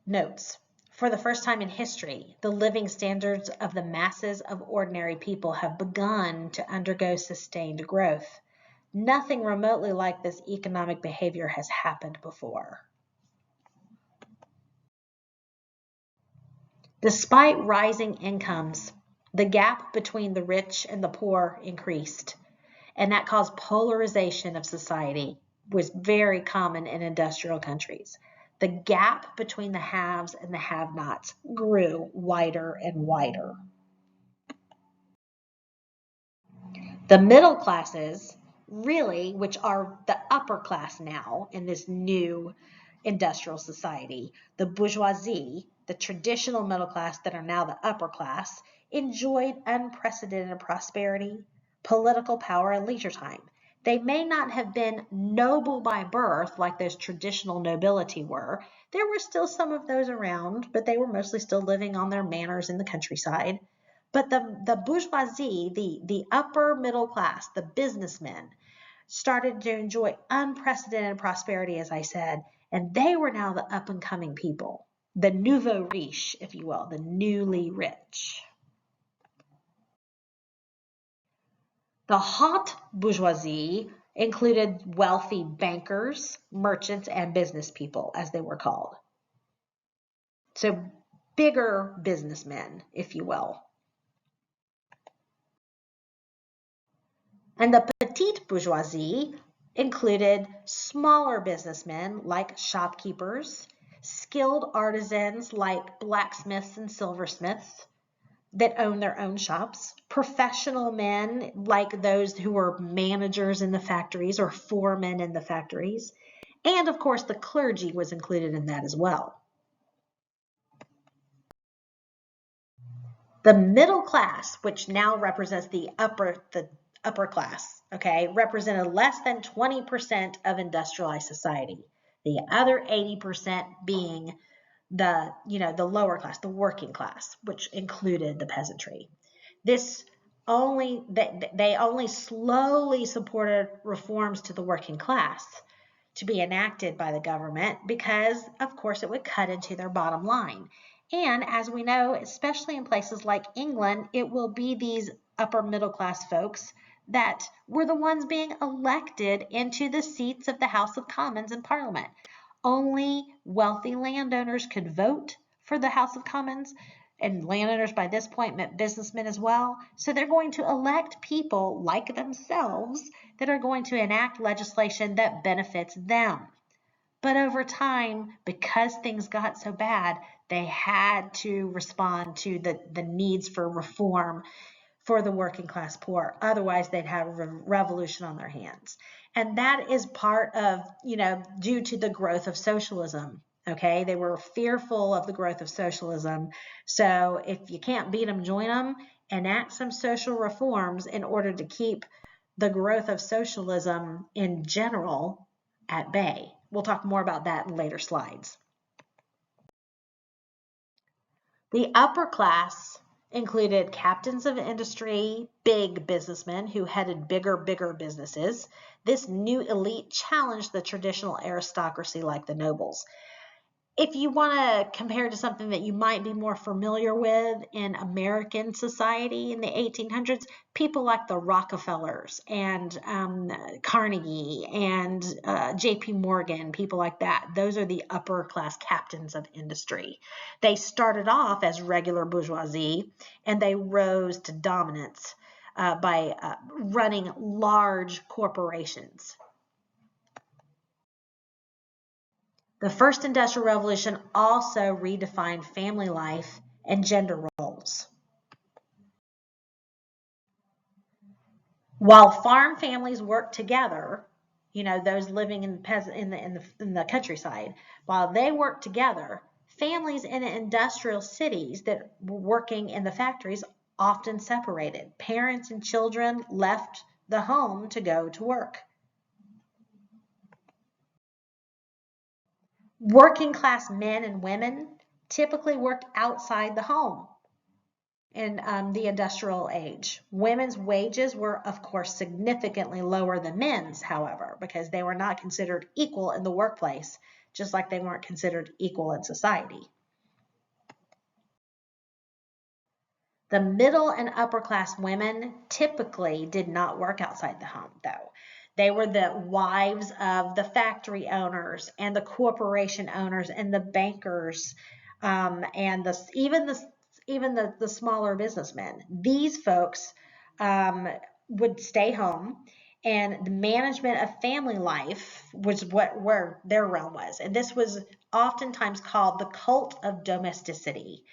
notes, for the first time in history, the living standards of the masses of ordinary people have begun to undergo sustained growth. Nothing remotely like this economic behavior has happened before. Despite rising incomes, the gap between the rich and the poor increased, and that caused polarization of society, was very common in industrial countries. The gap between the haves and the have-nots grew wider and wider. The middle classes, really, which are the upper class now in this new industrial society, the bourgeoisie, the traditional middle class that are now the upper class, enjoyed unprecedented prosperity, political power, and leisure time. They may not have been noble by birth like those traditional nobility were. There were still some of those around, but they were mostly still living on their manors in the countryside. But the bourgeoisie, the upper middle class, the businessmen, started to enjoy unprecedented prosperity, as I said, and they were now the up-and-coming people, the nouveau riche, if you will, the newly rich. The haute bourgeoisie included wealthy bankers, merchants, and business people, as they were called. So bigger businessmen, if you will. And the petite bourgeoisie included smaller businessmen like shopkeepers, skilled artisans like blacksmiths and silversmiths that own their own shops, professional men like those who were managers in the factories or foremen in the factories, and of course the clergy was included in that as well. The middle class, which now represents the upper class, okay, represented less than 20% of industrialized society. The other 80% being the lower class, the working class, which included the peasantry. They only slowly supported reforms to the working class to be enacted by the government because, of course, it would cut into their bottom line. And as we know, especially in places like England, it will be these upper middle class folks that were the ones being elected into the seats of the House of Commons in Parliament. Only wealthy landowners could vote for the House of Commons. and landowners by this point meant businessmen as well. So they're going to elect people like themselves that are going to enact legislation that benefits them. But over time, because things got so bad, they had to respond to the needs for reform for the working class poor. Otherwise, they'd have a revolution on their hands. And that is part of, due to the growth of socialism. Okay, they were fearful of the growth of socialism. So if you can't beat them, join them, enact some social reforms in order to keep the growth of socialism in general at bay. We'll talk more about that in later slides. The upper class included captains of industry, big businessmen who headed bigger businesses. This new elite challenged the traditional aristocracy like the nobles. If you want to compare to something that you might be more familiar with in American society in the 1800s, people like the Rockefellers and Carnegie and J.P. Morgan, people like that, those are the upper class captains of industry. They started off as regular bourgeoisie and they rose to dominance by running large corporations. The first industrial revolution also redefined family life and gender roles. While farm families worked together, those living in the countryside, while they worked together, families in industrial cities that were working in the factories often separated. Parents and children left the home to go to work. Working class men and women typically worked outside the home in the industrial age. Women's wages were, of course, significantly lower than men's, however, because they were not considered equal in the workplace, just like they weren't considered equal in society. The middle and upper class women typically did not work outside the home, though. They were the wives of the factory owners and the corporation owners and the bankers and even the smaller businessmen. These folks would stay home, and the management of family life was where their realm was. And this was oftentimes called the cult of domesticity.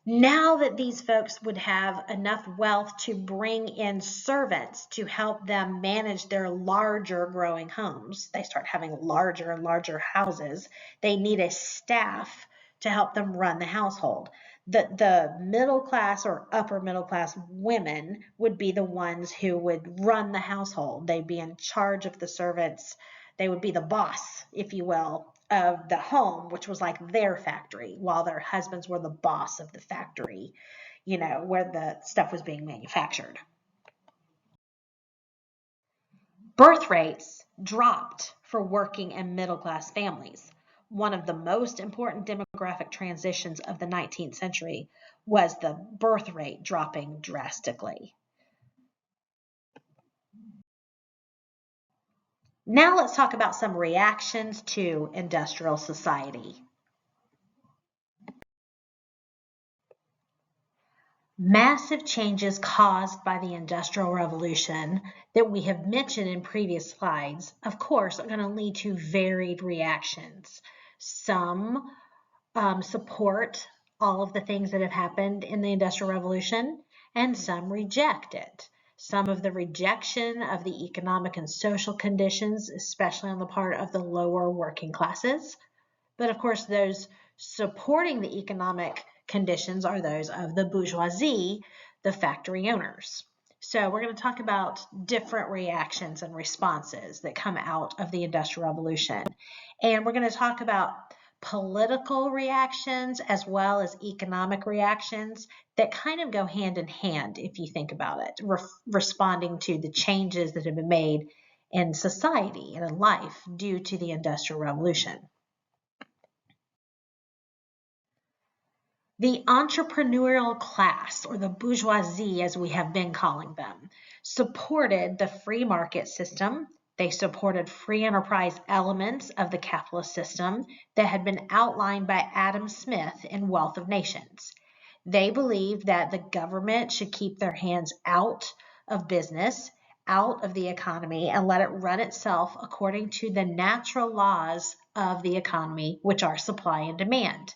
Now that these folks would have enough wealth to bring in servants to help them manage their larger growing homes, they start having larger and larger houses. They need a staff to help them run the household. The middle class or upper middle class women would be the ones who would run the household. They'd be in charge of the servants. They would be the boss, if you will, of the home, which was like their factory, while their husbands were the boss of the factory, where the stuff was being manufactured. Birth rates dropped for working and middle class families. One of the most important demographic transitions of the 19th century was the birth rate dropping drastically. Now let's talk about some reactions to industrial society. Massive changes caused by the Industrial Revolution that we have mentioned in previous slides, of course, are going to lead to varied reactions. Some support all of the things that have happened in the Industrial Revolution, and some reject it. Some of the rejection of the economic and social conditions, especially on the part of the lower working classes. But of course, those supporting the economic conditions are those of the bourgeoisie, the factory owners. So we're going to talk about different reactions and responses that come out of the Industrial Revolution. And we're going to talk about political reactions as well as economic reactions that kind of go hand in hand if you think about it, responding to the changes that have been made in society and in life due to the Industrial Revolution. The entrepreneurial class, or the bourgeoisie as we have been calling them, supported the free market system. They supported free enterprise elements of the capitalist system that had been outlined by Adam Smith in Wealth of Nations. They believed that the government should keep their hands out of business, out of the economy, and let it run itself according to the natural laws of the economy, which are supply and demand.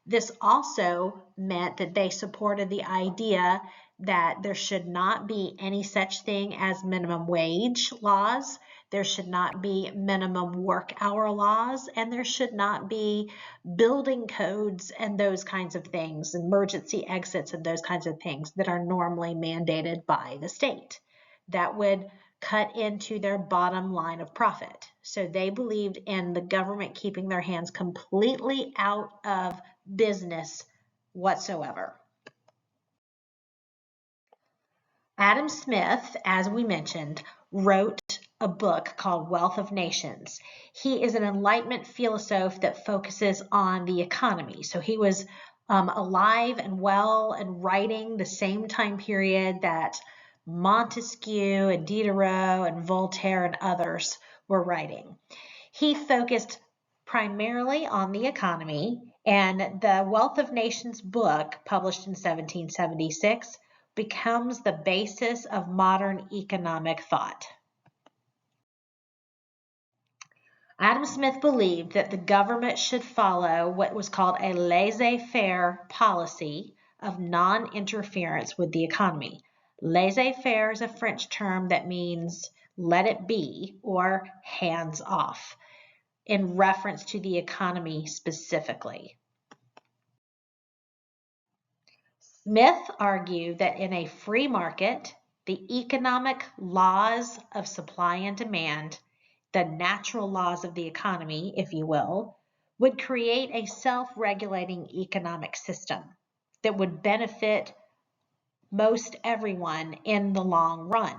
This also meant that they supported the idea that there should not be any such thing as minimum wage laws, there should not be minimum work hour laws, and there should not be building codes and those kinds of things, emergency exits and those kinds of things that are normally mandated by the state. That would cut into their bottom line of profit. So they believed in the government keeping their hands completely out of business whatsoever. Adam Smith, as we mentioned, wrote a book called Wealth of Nations. He is an Enlightenment philosopher that focuses on the economy. So he was alive and well and writing the same time period that Montesquieu and Diderot and Voltaire and others were writing. He focused primarily on the economy, and the Wealth of Nations book, published in 1776, becomes the basis of modern economic thought. Adam Smith believed that the government should follow what was called a laissez-faire policy of non-interference with the economy. Laissez-faire is a French term that means let it be or hands off, in reference to the economy specifically. Smith argued that in a free market, the economic laws of supply and demand, the natural laws of the economy, if you will, would create a self-regulating economic system that would benefit most everyone in the long run.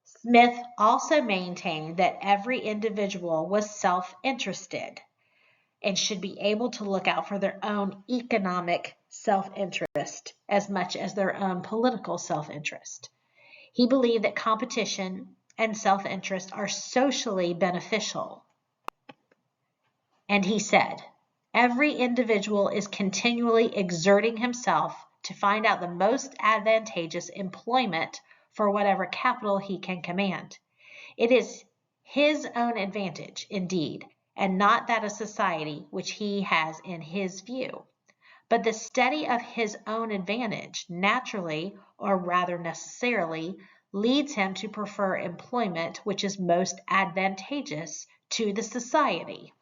Smith also maintained that every individual was self-interested and should be able to look out for their own economic self-interest as much as their own political self-interest. He believed that competition and self-interest are socially beneficial. And he said, every individual is continually exerting himself to find out the most advantageous employment for whatever capital he can command. It is his own advantage, indeed, and not that of society which he has in his view. But the study of his own advantage naturally, or rather necessarily, leads him to prefer employment which is most advantageous to the society.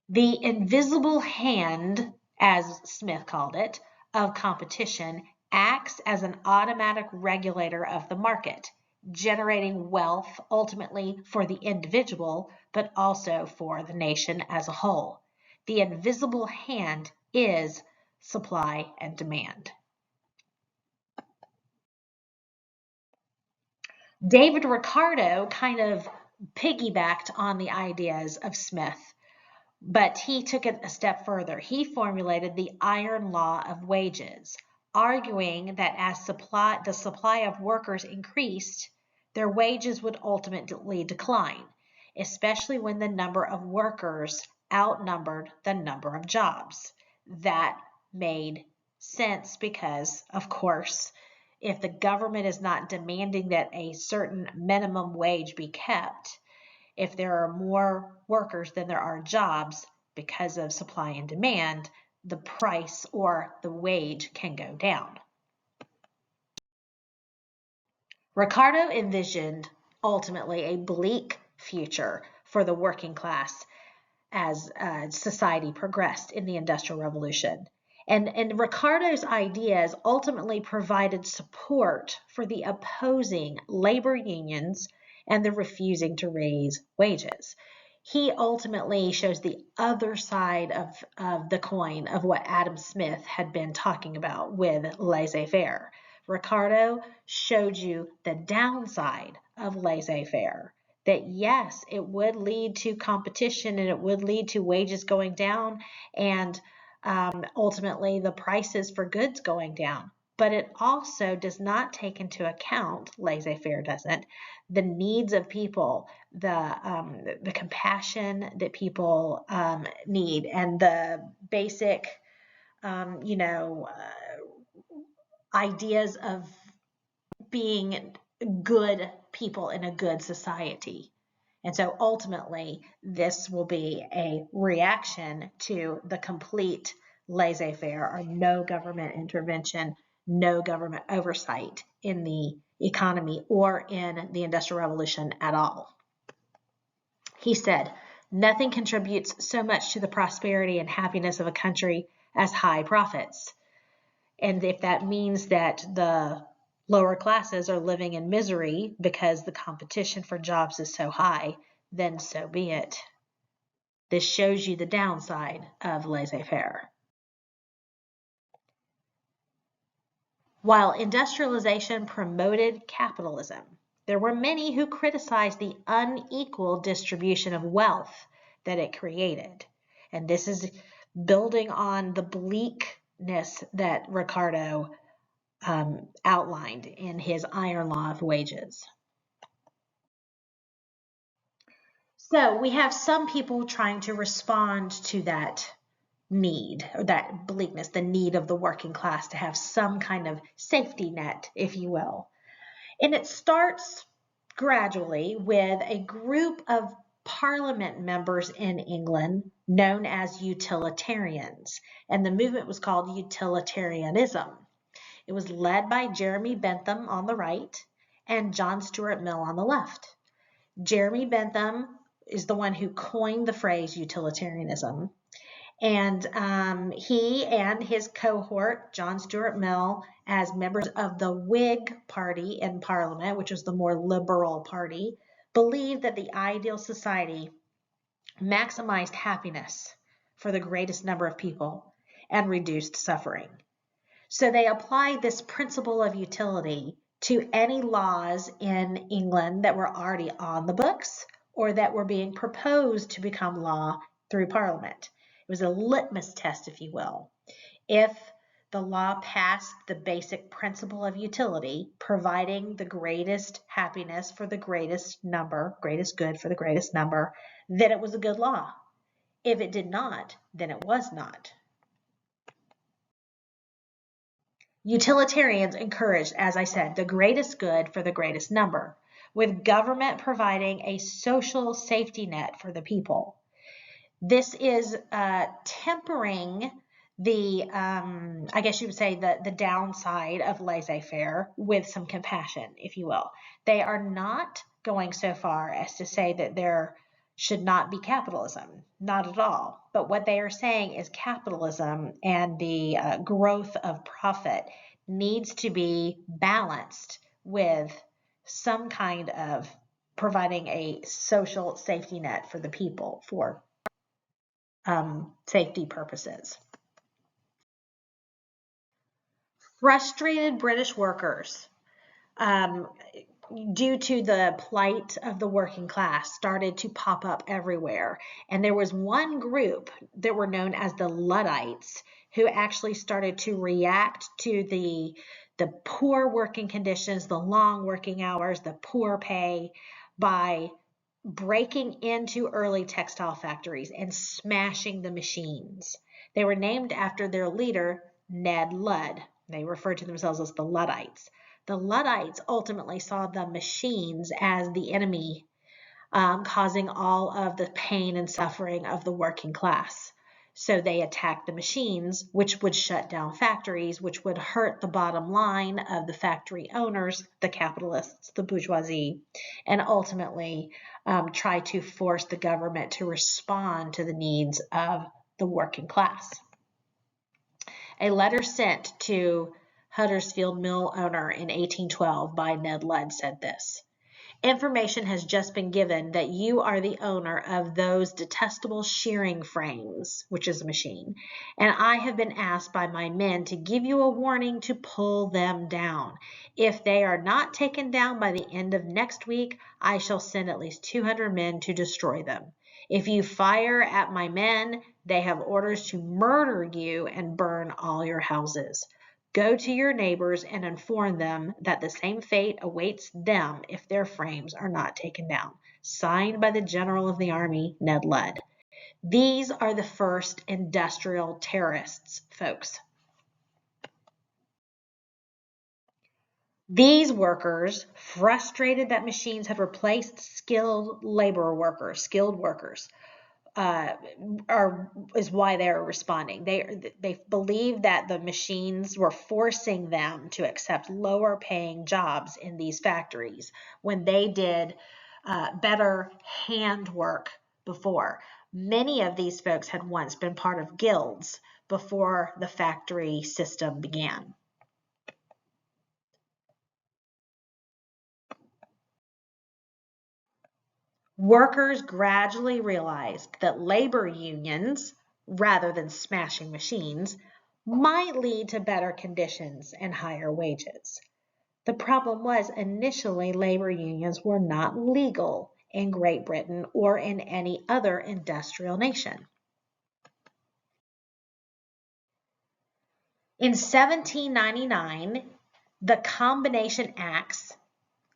The invisible hand, as Smith called it, of competition acts as an automatic regulator of the market, generating wealth ultimately for the individual, but also for the nation as a whole. The invisible hand is supply and demand. David Ricardo kind of piggybacked on the ideas of Smith, but he took it a step further. He formulated the iron law of wages, arguing that as the supply of workers increased, their wages would ultimately decline, especially when the number of workers outnumbered the number of jobs. That made sense because, of course, if the government is not demanding that a certain minimum wage be kept, if there are more workers than there are jobs because of supply and demand, the price or the wage can go down. Ricardo envisioned ultimately a bleak future for the working class as society progressed in the Industrial Revolution. And Ricardo's ideas ultimately provided support for the opposing labor unions and the refusing to raise wages. He ultimately shows the other side of the coin of what Adam Smith had been talking about with laissez-faire. Ricardo showed you the downside of laissez-faire, that yes, it would lead to competition and it would lead to wages going down and ultimately the prices for goods going down. but it also does not take into account, laissez-faire doesn't, the needs of people, the compassion that people need, and the basic, ideas of being good people in a good society. And so ultimately, this will be a reaction to the complete laissez-faire, or no government intervention, no government oversight in the economy or in the Industrial Revolution at all. He said, "Nothing contributes so much to the prosperity and happiness of a country as high profits." And if that means that the lower classes are living in misery because the competition for jobs is so high, then so be it. This shows you the downside of laissez-faire. While industrialization promoted capitalism, there were many who criticized the unequal distribution of wealth that it created. And this is building on the bleakness that Ricardo outlined in his Iron Law of Wages. So we have some people trying to respond to that need, or that bleakness, the need of the working class to have some kind of safety net, if you will. And it starts gradually with a group of Parliament members in England known as utilitarians, and the movement was called utilitarianism. It was led by Jeremy Bentham on the right and John Stuart Mill on the left. Jeremy Bentham is the one who coined the phrase utilitarianism. And he and his cohort, John Stuart Mill, as members of the Whig Party in Parliament, which was the more liberal party, believed that the ideal society maximized happiness for the greatest number of people and reduced suffering. So they applied this principle of utility to any laws in England that were already on the books or that were being proposed to become law through Parliament. It was a litmus test, if you will. If the law passed the basic principle of utility, providing the greatest happiness for the greatest number, greatest good for the greatest number, then it was a good law. If it did not, then it was not. Utilitarians encouraged, as I said, the greatest good for the greatest number, with government providing a social safety net for the people. This is tempering the, I guess you would say, the downside of laissez-faire with some compassion, if you will. They are not going so far as to say that there should not be capitalism, not at all. But what they are saying is capitalism and the growth of profit needs to be balanced with some kind of providing a social safety net for the people for safety purposes. Frustrated British workers, due to the plight of the working class, started to pop up everywhere. And there was one group that were known as the Luddites who actually started to react to the poor working conditions, the long working hours, the poor pay, by breaking into early textile factories and smashing the machines. They were named after their leader, Ned Ludd. They referred to themselves as the Luddites. The Luddites ultimately saw the machines as the enemy, causing all of the pain and suffering of the working class. So they attacked the machines, which would shut down factories, which would hurt the bottom line of the factory owners, the capitalists, the bourgeoisie, and ultimately try to force the government to respond to the needs of the working class. A letter sent to Huddersfield mill owner in 1812 by Ned Ludd said this: "Information has just been given that you are the owner of those detestable shearing frames," which is a machine, "and I have been asked by my men to give you a warning to pull them down. If they are not taken down by the end of next week, I shall send at least 200 men to destroy them. If you fire at my men, they have orders to murder you and burn all your houses. Go to your neighbors and inform them that the same fate awaits them if their frames are not taken down. Signed by the General of the Army, Ned Ludd. These are the first industrial terrorists, folks. These workers, frustrated that machines had replaced skilled workers, is why they are responding. They believe that the machines were forcing them to accept lower paying jobs in these factories when they did better handwork before. Many of these folks had once been part of guilds before the factory system began. Workers gradually realized that labor unions, rather than smashing machines, might lead to better conditions and higher wages. The problem was initially labor unions were not legal in Great Britain or in any other industrial nation. In 1799, the Combination Acts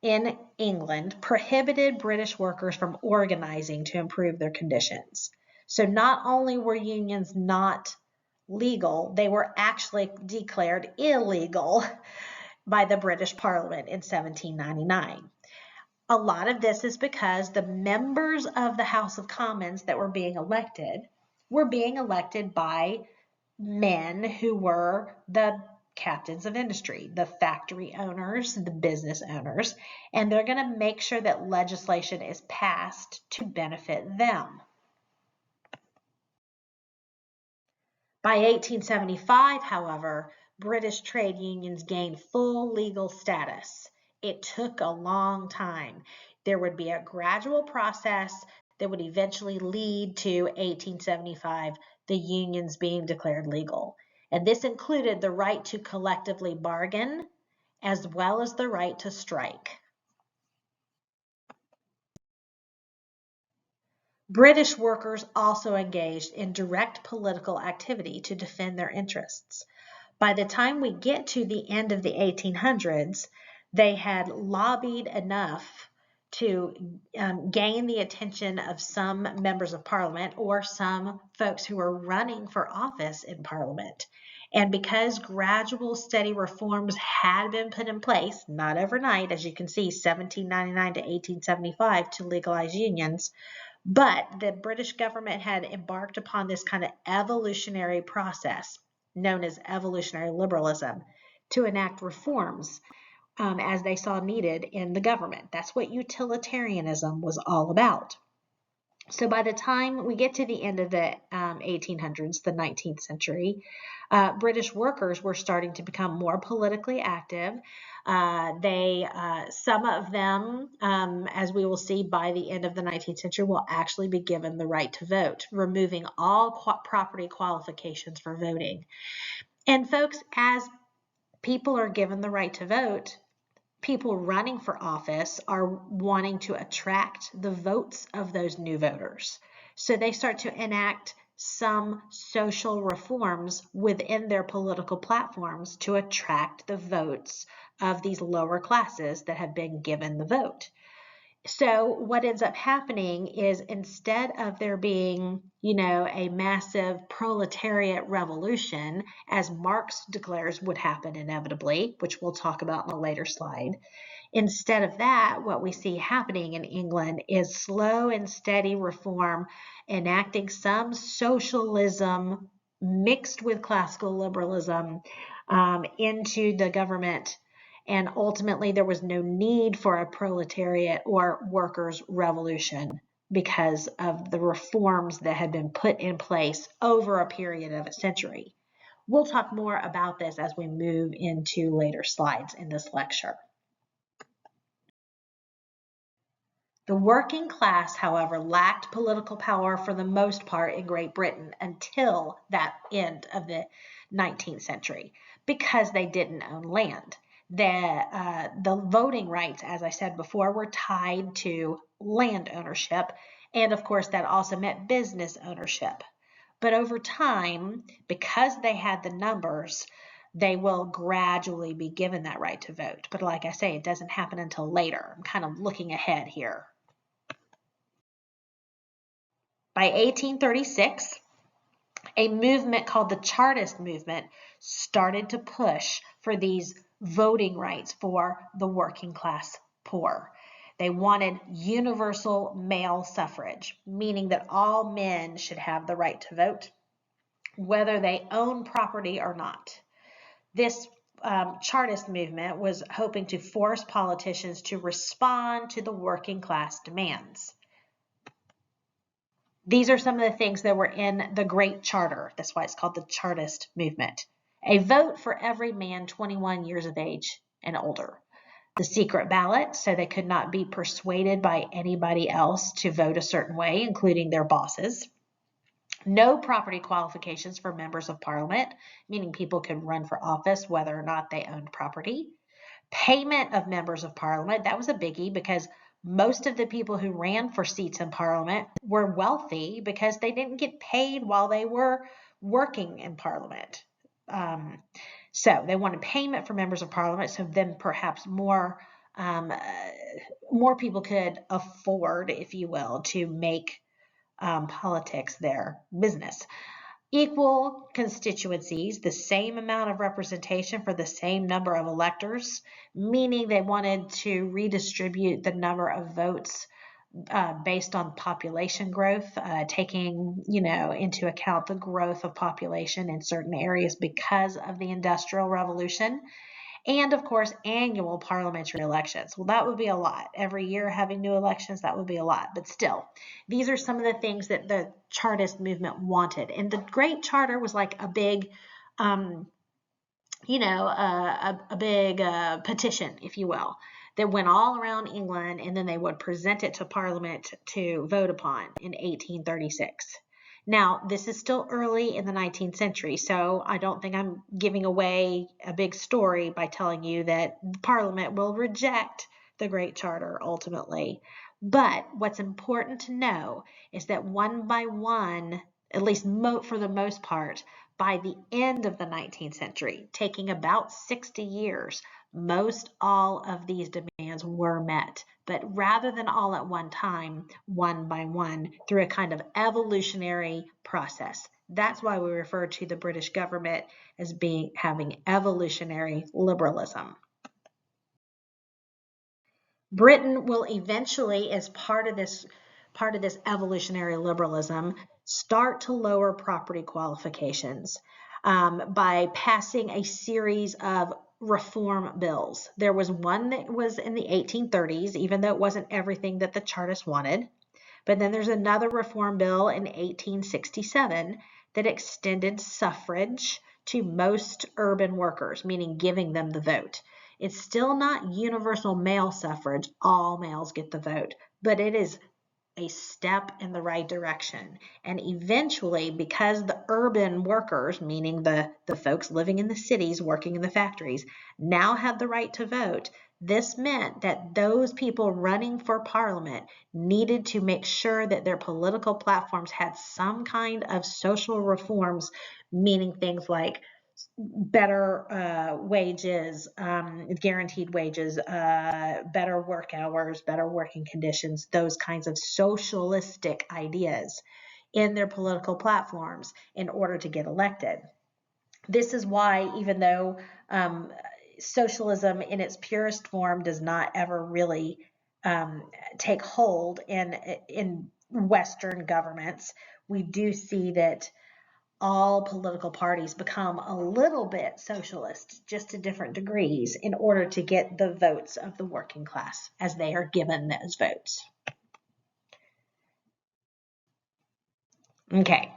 in England prohibited British workers from organizing to improve their conditions. So not only were unions not legal, they were actually declared illegal by the British Parliament in 1799. A lot of this is because the members of the House of Commons that were being elected by men who were the captains of industry, the factory owners, the business owners, and they're going to make sure that legislation is passed to benefit them. By 1875, however, British trade unions gained full legal status. It took a long time. There would be a gradual process that would eventually lead to 1875, the unions being declared legal. And this included the right to collectively bargain as well as the right to strike. British workers also engaged in direct political activity to defend their interests. By the time we get to the end of the 1800s, they had lobbied enough to gain the attention of some members of Parliament or some folks who were running for office in Parliament. And because gradual, steady reforms had been put in place, not overnight, as you can see, 1799 to 1875 to legalize unions, but the British government had embarked upon this kind of evolutionary process known as evolutionary liberalism to enact reforms as they saw needed in the government. That's what utilitarianism was all about. So by the time we get to the end of the 1800s, the 19th century, British workers were starting to become more politically active. Some of them, as we will see by the end of the 19th century, will actually be given the right to vote, removing all property qualifications for voting. And folks, as people are given the right to vote, people running for office are wanting to attract the votes of those new voters. So they start to enact some social reforms within their political platforms to attract the votes of these lower classes that have been given the vote. So what ends up happening is instead of there being, a massive proletariat revolution, as Marx declares would happen inevitably, which we'll talk about in a later slide, instead of that, what we see happening in England is slow and steady reform, enacting some socialism mixed with classical liberalism into the government. And ultimately, there was no need for a proletariat or workers' revolution because of the reforms that had been put in place over a period of a century. We'll talk more about this as we move into later slides in this lecture. The working class, however, lacked political power for the most part in Great Britain until that end of the 19th century because they didn't own land. The voting rights, as I said before, were tied to land ownership, and of course that also meant business ownership. But over time, because they had the numbers, they will gradually be given that right to vote. But like I say, it doesn't happen until later. I'm kind of looking ahead here. By 1836, a movement called the Chartist movement started to push for these voting rights for the working class poor. They wanted universal male suffrage, meaning that all men should have the right to vote, whether they own property or not. This Chartist movement was hoping to force politicians to respond to the working class demands. These are some of the things that were in the Great Charter. That's why it's called the Chartist movement. A vote for every man 21 years of age and older. The secret ballot, so they could not be persuaded by anybody else to vote a certain way, including their bosses. No property qualifications for members of parliament, meaning people could run for office whether or not they owned property. Payment of members of parliament, that was a biggie because most of the people who ran for seats in parliament were wealthy because they didn't get paid while they were working in parliament. So they wanted payment for members of parliament, so then perhaps more people could afford, if you will, to make politics their business. Equal constituencies, the same amount of representation for the same number of electors, meaning they wanted to redistribute the number of votes based on population growth, taking into account the growth of population in certain areas because of the Industrial Revolution. And of course, annual parliamentary elections. Well, that would be a lot. Every year having new elections, that would be a lot. But still, these are some of the things that the Chartist movement wanted. And the Great Charter was like a big, a big petition, if you will, that went all around England, and then they would present it to Parliament to vote upon in 1836. Now, this is still early in the 19th century, so I don't think I'm giving away a big story by telling you that Parliament will reject the Great Charter ultimately. But what's important to know is that one by one, at least for the most part, by the end of the 19th century, taking about 60 years, most all of these demands were met, but rather than all at one time, one by one, through a kind of evolutionary process. That's why we refer to the British government as having evolutionary liberalism. Britain will eventually, as part of this evolutionary liberalism, start to lower property qualifications by passing a series of reform bills. There was one that was in the 1830s, even though it wasn't everything that the Chartists wanted. But then there's another reform bill in 1867 that extended suffrage to most urban workers, meaning giving them the vote. It's still not universal male suffrage, all males get the vote, but it is a step in the right direction. And eventually, because the urban workers, meaning the folks living in the cities, working in the factories, now had the right to vote, this meant that those people running for Parliament needed to make sure that their political platforms had some kind of social reforms, meaning things like better wages, guaranteed wages, better work hours, better working conditions, those kinds of socialistic ideas in their political platforms in order to get elected. This is why, even though socialism in its purest form does not ever really take hold in Western governments, we do see that all political parties become a little bit socialist, just to different degrees, in order to get the votes of the working class as they are given those votes. Okay.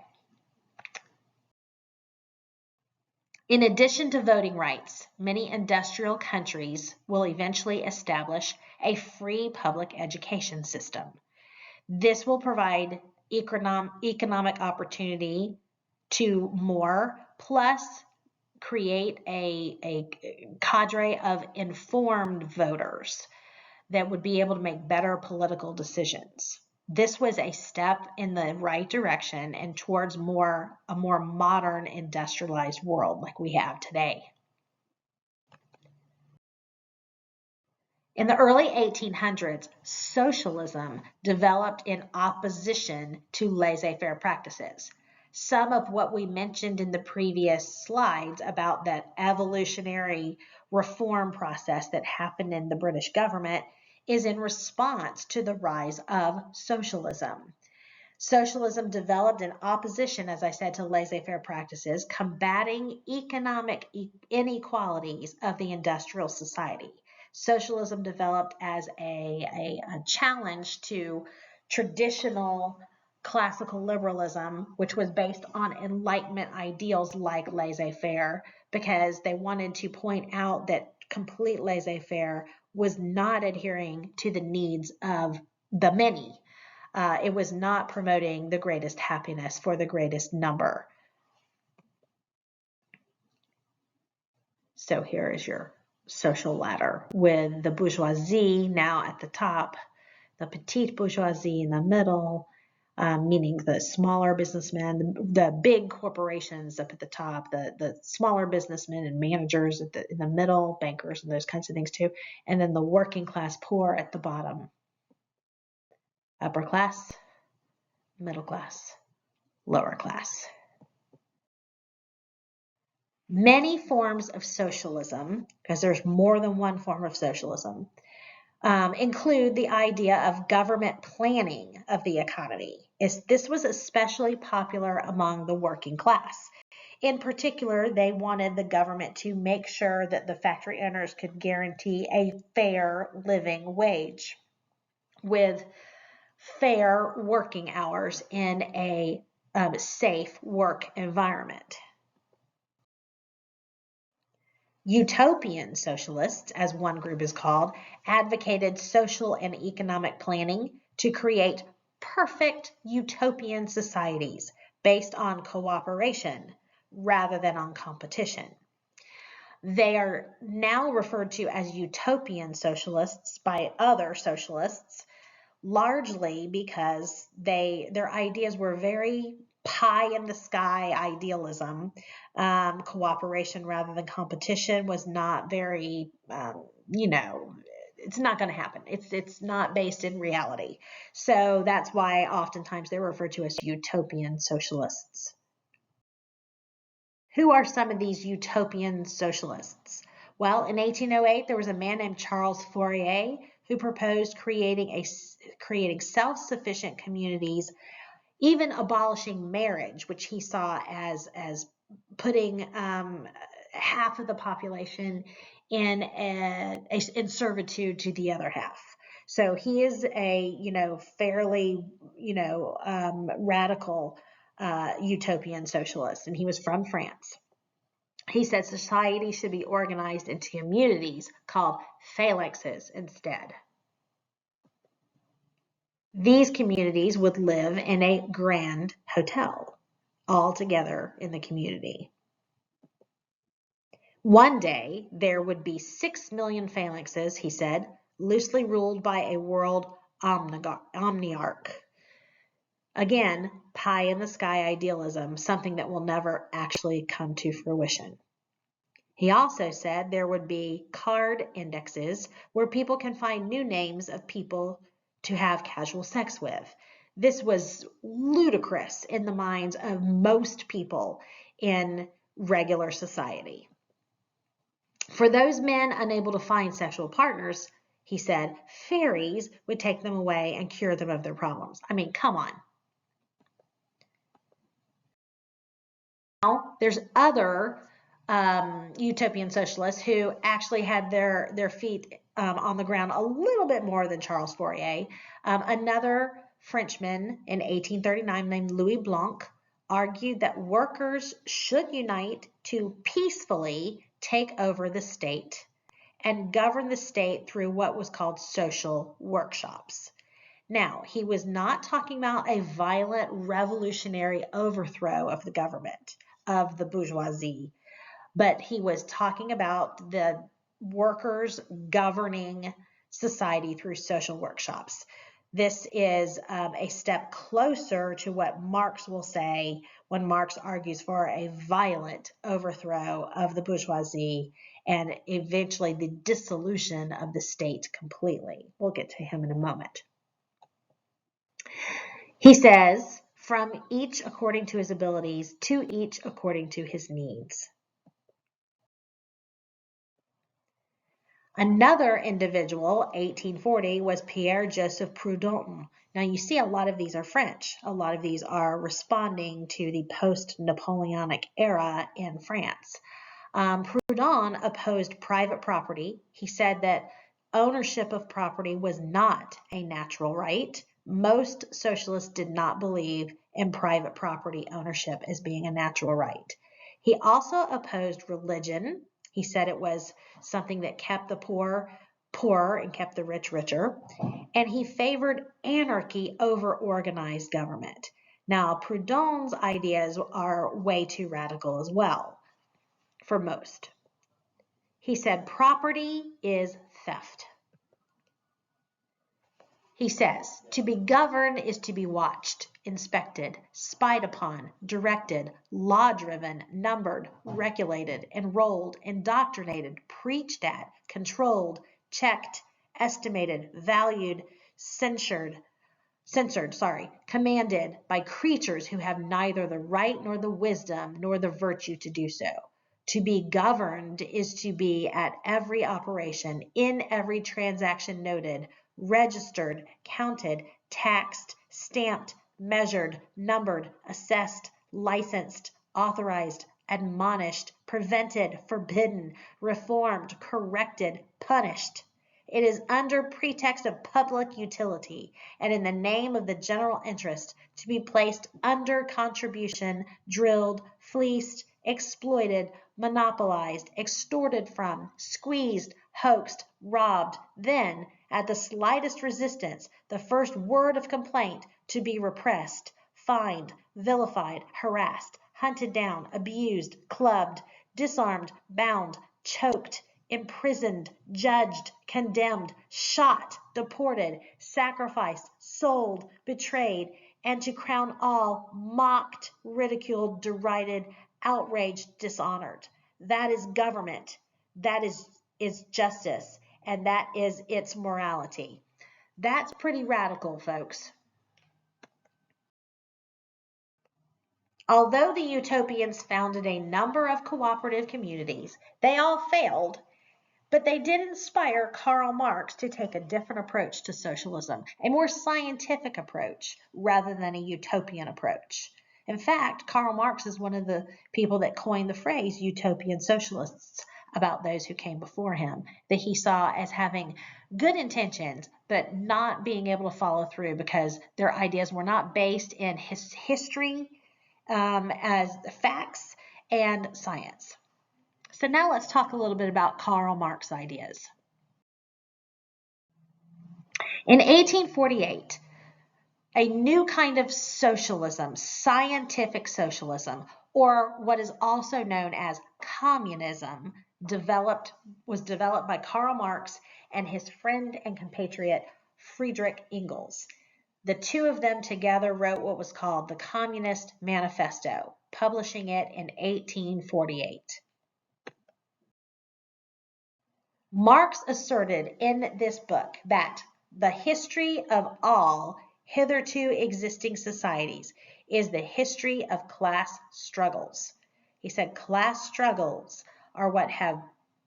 In addition to voting rights, many industrial countries will eventually establish a free public education system. This will provide economic opportunity to more, plus create a cadre of informed voters that would be able to make better political decisions. This was a step in the right direction and towards a more modern industrialized world like we have today. In the early 1800s, socialism developed in opposition to laissez-faire practices. Some of what we mentioned in the previous slides about that evolutionary reform process that happened in the British government is in response to the rise of socialism. Socialism developed in opposition, as I said, to laissez-faire practices, combating economic inequalities of the industrial society. Socialism developed as a challenge to traditional classical liberalism, which was based on Enlightenment ideals like laissez-faire, because they wanted to point out that complete laissez-faire was not adhering to the needs of the many. It was not promoting the greatest happiness for the greatest number. So here is your social ladder with the bourgeoisie now at the top, the petite bourgeoisie in the middle, meaning the smaller businessmen, the big corporations up at the top, the smaller businessmen and managers in the middle, bankers and those kinds of things too, and then the working class poor at the bottom. Upper class, middle class, lower class. Many forms of socialism, because there's more than one form of socialism, include the idea of government planning of the economy. This was especially popular among the working class. In particular, they wanted the government to make sure that the factory owners could guarantee a fair living wage with fair working hours in a safe work environment. Utopian socialists, as one group is called, advocated social and economic planning to create perfect utopian societies based on cooperation rather than on competition. They are now referred to as utopian socialists by other socialists, largely because their ideas were very pie in the sky idealism. Cooperation rather than competition was not very, it's not going to happen. It's not based in reality. So that's why oftentimes they're referred to as utopian socialists. Who are some of these utopian socialists? Well, in 1808, there was a man named Charles Fourier who proposed creating self-sufficient communities, even abolishing marriage, which he saw as putting half of the population in servitude to the other half. So he is a fairly radical utopian socialist, and he was from France. He said society should be organized into communities called phalanxes instead. These communities would live in a grand hotel, all together in the community. One day, there would be 6 million phalanxes, he said, loosely ruled by a world omniarch. Again, pie in the sky idealism, something that will never actually come to fruition. He also said there would be card indexes where people can find new names of people to have casual sex with. This was ludicrous in the minds of most people in regular society. For those men unable to find sexual partners, he said, fairies would take them away and cure them of their problems. I mean, come on. Now, there's other utopian socialists who actually had their feet on the ground a little bit more than Charles Fourier. Another Frenchman in 1839 named Louis Blanc argued that workers should unite to peacefully take over the state and govern the state through what was called social workshops. Now, he was not talking about a violent revolutionary overthrow of the government, of the bourgeoisie, but he was talking about the workers governing society through social workshops. This is a step closer to what Marx will say when Marx argues for a violent overthrow of the bourgeoisie and eventually the dissolution of the state completely. We'll get to him in a moment. He says, from each according to his abilities, to each according to his needs. Another individual, 1840, was Pierre-Joseph Proudhon. Now you see a lot of these are French. A lot of these are responding to the post-Napoleonic era in France. Proudhon opposed private property. He said that ownership of property was not a natural right. Most socialists did not believe in private property ownership as being a natural right. He also opposed religion. He said it was something that kept the poor poorer and kept the rich richer. And he favored anarchy over organized government. Now, Proudhon's ideas are way too radical as well for most. He said property is theft. He says, to be governed is to be watched, inspected, spied upon, directed, law-driven, numbered, regulated, enrolled, indoctrinated, preached at, controlled, checked, estimated, valued, censored, commanded by creatures who have neither the right nor the wisdom nor the virtue to do so. To be governed is to be at every operation, in every transaction noted, registered, counted, taxed, stamped, measured, numbered, assessed, licensed, authorized, admonished, prevented, forbidden, reformed, corrected, punished. It is under pretext of public utility and in the name of the general interest to be placed under contribution, drilled, fleeced, exploited, monopolized, extorted from, squeezed, hoaxed, robbed, then, at the slightest resistance, the first word of complaint, to be repressed, fined, vilified, harassed, hunted down, abused, clubbed, disarmed, bound, choked, imprisoned, judged, condemned, shot, deported, sacrificed, sold, betrayed, and to crown all, mocked, ridiculed, derided, outraged, dishonored. That is government. That is justice, and that is its morality. That's pretty radical, folks. Although the utopians founded a number of cooperative communities, they all failed, but they did inspire Karl Marx to take a different approach to socialism, a more scientific approach rather than a utopian approach. In fact, Karl Marx is one of the people that coined the phrase utopian socialists about those who came before him, that he saw as having good intentions, but not being able to follow through because their ideas were not based in history as facts and science. So now let's talk a little bit about Karl Marx's ideas. In 1848, a new kind of socialism, scientific socialism, or what is also known as communism, was developed by Karl Marx and his friend and compatriot Friedrich Engels. The two of them together wrote what was called the Communist Manifesto, publishing it in 1848. Marx asserted in this book that the history of all hitherto existing societies is the history of class struggles. He said class struggles are what have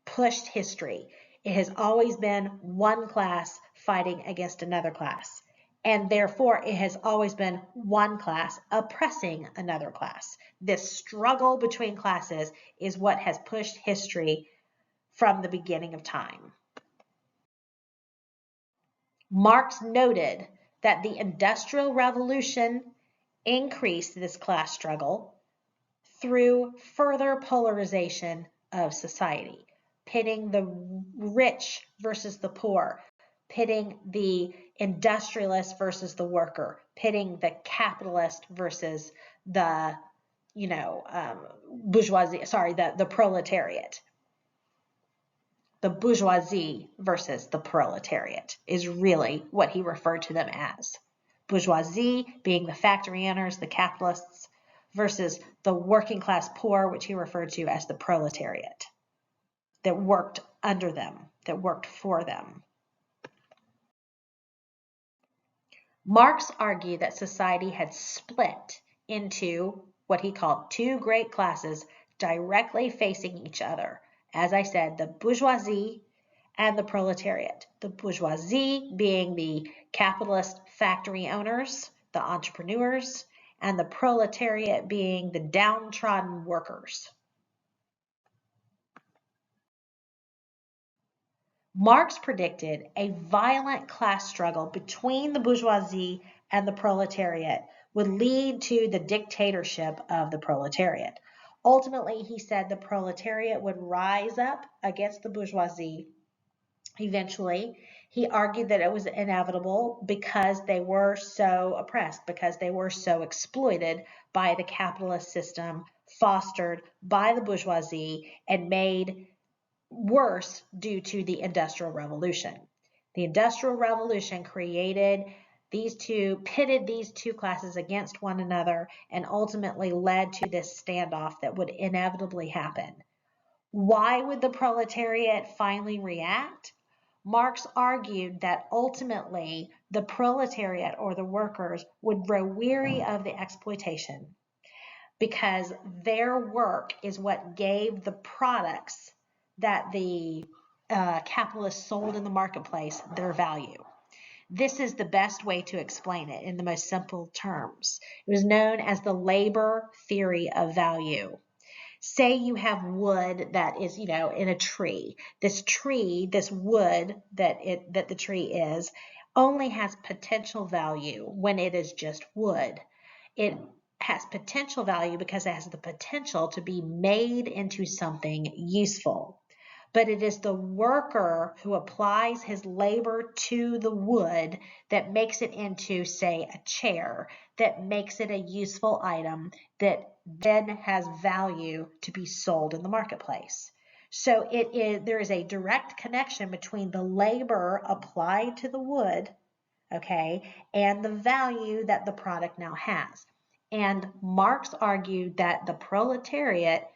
pushed history. It has always been one class fighting against another class, and therefore it has always been one class oppressing another class. This struggle between classes is what has pushed history from the beginning of time. Marx noted that the Industrial Revolution increased this class struggle through further polarization of society, pitting the rich versus the poor, pitting the industrialist versus the worker, pitting the capitalist versus the, bourgeoisie, the proletariat. The bourgeoisie versus the proletariat is really what he referred to them as. Bourgeoisie being the factory owners, the capitalists, versus the working class poor, which he referred to as the proletariat, that worked under them, that worked for them. Marx argued that society had split into what he called two great classes directly facing each other. As I said, the bourgeoisie and the proletariat. The bourgeoisie being the capitalist factory owners, the entrepreneurs, and the proletariat being the downtrodden workers. Marx predicted a violent class struggle between the bourgeoisie and the proletariat would lead to the dictatorship of the proletariat. Ultimately, he said the proletariat would rise up against the bourgeoisie. Eventually, he argued that it was inevitable because they were so oppressed, because they were so exploited by the capitalist system fostered by the bourgeoisie and made worse due to the Industrial Revolution. The Industrial Revolution pitted these two classes against one another and ultimately led to this standoff that would inevitably happen. Why would the proletariat finally react? Marx argued that ultimately the proletariat or the workers would grow weary of the exploitation because their work is what gave the products that the capitalists sold in the marketplace their value. This is the best way to explain it in the most simple terms. It was known as the labor theory of value. Say you have wood that is, in a tree. This wood that the tree is, only has potential value when it is just wood. It has potential value because it has the potential to be made into something useful. But it is the worker who applies his labor to the wood that makes it into, say, a chair, that makes it a useful item that then has value to be sold in the marketplace. So there is a direct connection between the labor applied to the wood, okay, and the value that the product now has. And Marx argued that the proletariat,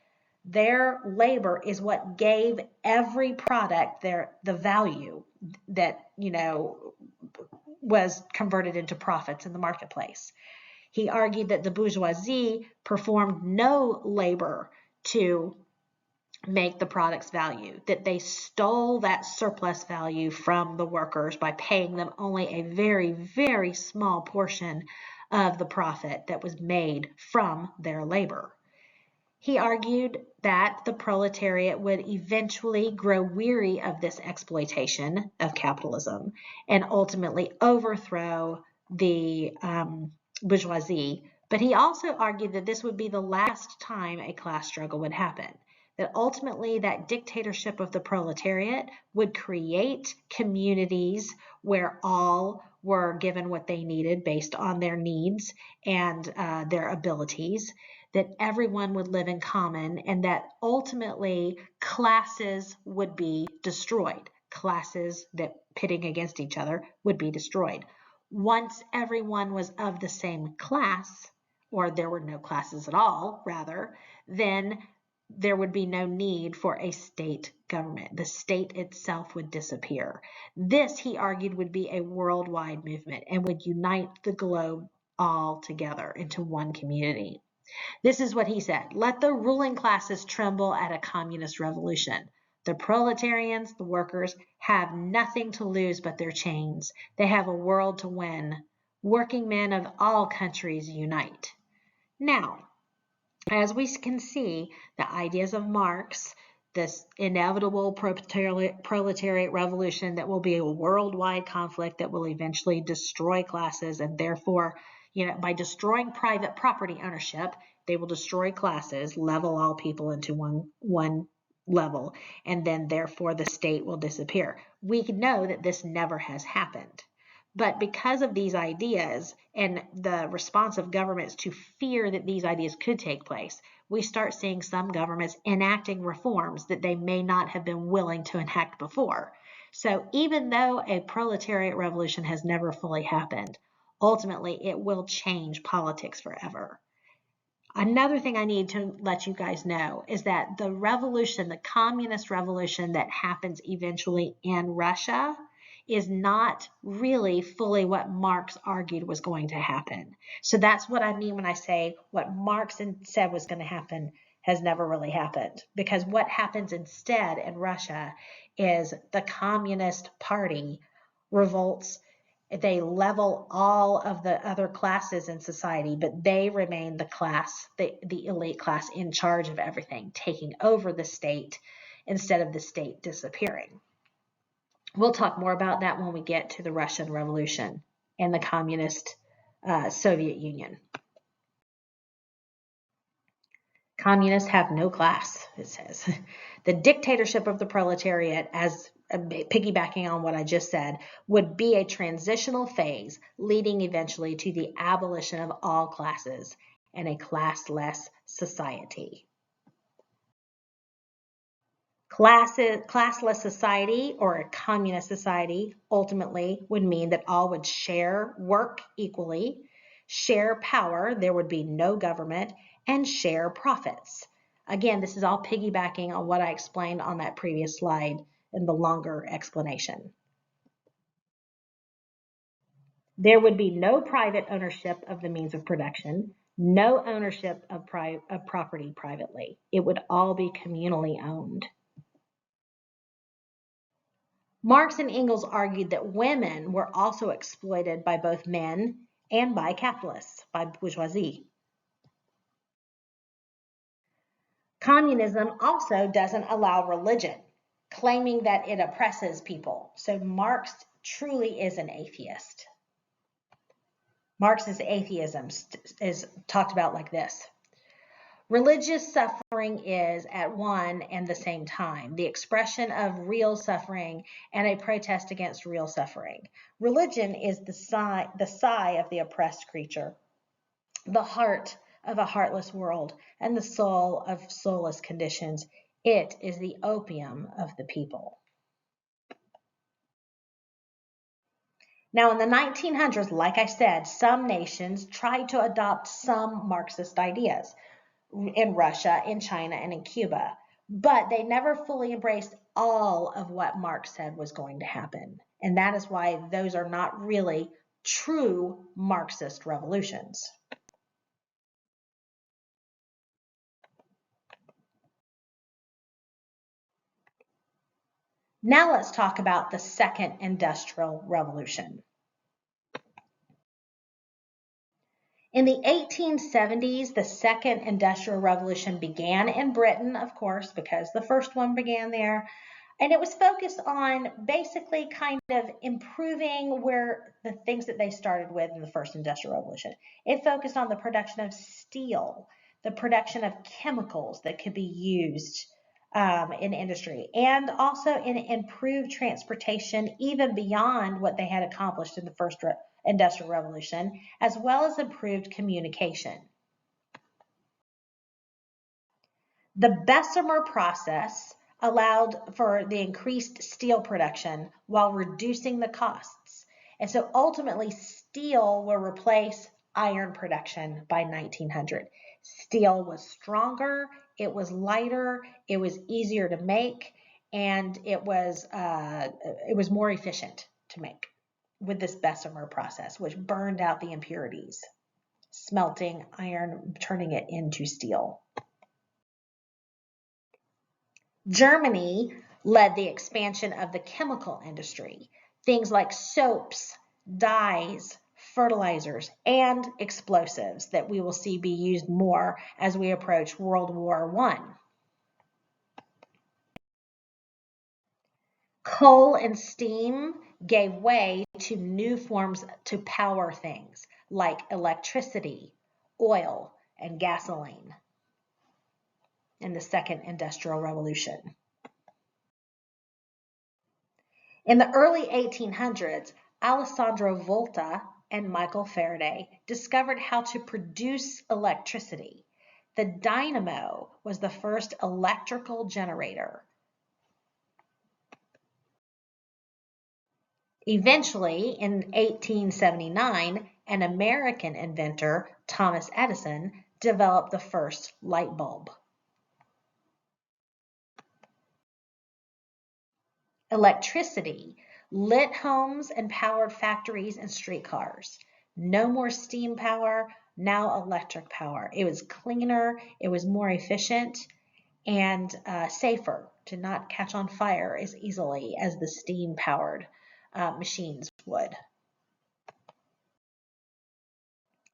their labor is what gave every product the value that, was converted into profits in the marketplace. He argued that the bourgeoisie performed no labor to make the product's value, that they stole that surplus value from the workers by paying them only a very, very small portion of the profit that was made from their labor. He argued that the proletariat would eventually grow weary of this exploitation of capitalism and ultimately overthrow the bourgeoisie. But he also argued that this would be the last time a class struggle would happen, that ultimately that dictatorship of the proletariat would create communities where all were given what they needed based on their needs and their abilities, that everyone would live in common, and that ultimately classes would be destroyed. Classes that pitting against each other would be destroyed. Once everyone was of the same class, or there were no classes at all, rather, then there would be no need for a state government. The state itself would disappear. This, he argued, would be a worldwide movement and would unite the globe all together into one community. This is what he said: let the ruling classes tremble at a communist revolution. The proletarians, the workers, have nothing to lose but their chains. They have a world to win. Working men of all countries unite. Now, as we can see, the ideas of Marx, this inevitable proletariat revolution that will be a worldwide conflict that will eventually destroy classes, and therefore, by destroying private property ownership, they will destroy classes, level all people into one level, and then therefore the state will disappear. We know that this never has happened. But because of these ideas and the response of governments to fear that these ideas could take place, we start seeing some governments enacting reforms that they may not have been willing to enact before. So even though a proletariat revolution has never fully happened, ultimately it will change politics forever. Another thing I need to let you guys know is that the revolution, the communist revolution that happens eventually in Russia, is not really fully what Marx argued was going to happen. So that's what I mean when I say what Marx said was going to happen has never really happened. Because what happens instead in Russia is the Communist Party revolts. They level all of the other classes in society, but they remain the class, the elite class in charge of everything, taking over the state instead of the state disappearing. We'll talk more about that when we get to the Russian Revolution and the communist Soviet Union. Communists have no class, it says. The dictatorship of the proletariat, as piggybacking on what I just said, would be a transitional phase leading eventually to the abolition of all classes and a classless society. Classless society or a communist society ultimately would mean that all would share work equally, share power, there would be no government, and share profits. Again, this is all piggybacking on what I explained on that previous slide in the longer explanation. There would be no private ownership of the means of production, no ownership of property privately. It would all be communally owned. Marx and Engels argued that women were also exploited by both men and by capitalists, by bourgeoisie. Communism also doesn't allow religion, claiming that it oppresses people. So Marx truly is an atheist. Marx's atheism is talked about like this. Religious suffering is at one and the same time the expression of real suffering and a protest against real suffering. Religion is the sigh of the oppressed creature, the heart of a heartless world, and the soul of soulless conditions. It is the opium of the people. Now, in the 1900s, like I said, some nations tried to adopt some Marxist ideas. In Russia, in China, and in Cuba. But they never fully embraced all of what Marx said was going to happen. And that is why those are not really true Marxist revolutions. Now let's talk about the Second Industrial Revolution. In the 1870s, the Second Industrial Revolution began in Britain, of course, because the first one began there. And it was focused on basically kind of improving where the things that they started with in the first Industrial Revolution. It focused on the production of steel, the production of chemicals that could be used in industry, and also in improved transportation, even beyond what they had accomplished in the first Industrial Revolution, as well as improved communication. The Bessemer process allowed for the increased steel production while reducing the costs. And so ultimately, steel will replace iron production by 1900. Steel was stronger, it was lighter, it was easier to make, and it was more efficient to make with this Bessemer process, which burned out the impurities, smelting iron, turning it into steel. Germany led the expansion of the chemical industry. Things like soaps, dyes, fertilizers, and explosives that we will see be used more as we approach World War I. Coal and steam gave way to new forms to power things like electricity, oil, and gasoline in the Second Industrial Revolution. In the early 1800s, Alessandro Volta and Michael Faraday discovered how to produce electricity. The dynamo was the first electrical generator. Eventually, in 1879, an American inventor, Thomas Edison, developed the first light bulb. Electricity lit homes and powered factories and streetcars. No more steam power, now electric power. It was cleaner, it was more efficient, and safer, to not catch on fire as easily as the steam-powered machines would.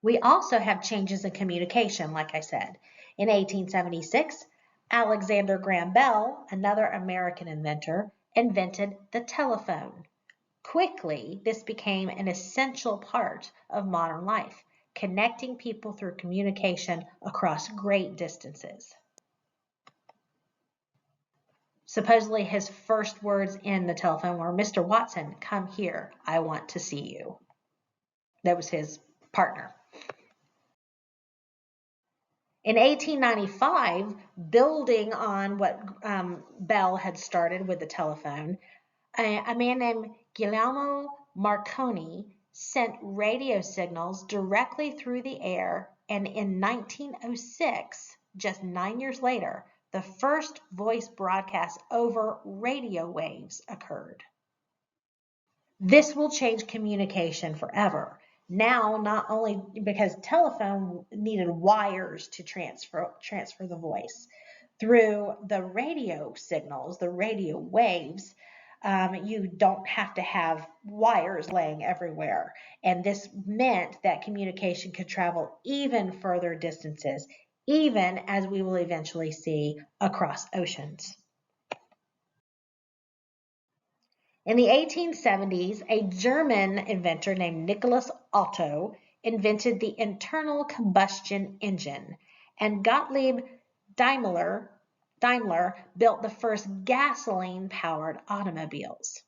We also have changes in communication, like I said. In 1876, Alexander Graham Bell, another American inventor, invented the telephone. Quickly, this became an essential part of modern life, connecting people through communication across great distances. Supposedly his first words in the telephone were, "Mr. Watson, come here, I want to see you." That was his partner. In 1895, building on what Bell had started with the telephone, a man named Guglielmo Marconi sent radio signals directly through the air, and in 1906, just 9 years later, the first voice broadcast over radio waves occurred. This will change communication forever. Now, not only because telephone needed wires to transfer the voice, through the radio signals, the radio waves, you don't have to have wires laying everywhere. And this meant that communication could travel even further distances, even as we will eventually see across oceans. In the 1870s, a German inventor named Nicholas Otto invented the internal combustion engine, and Gottlieb Daimler built the first gasoline-powered automobiles.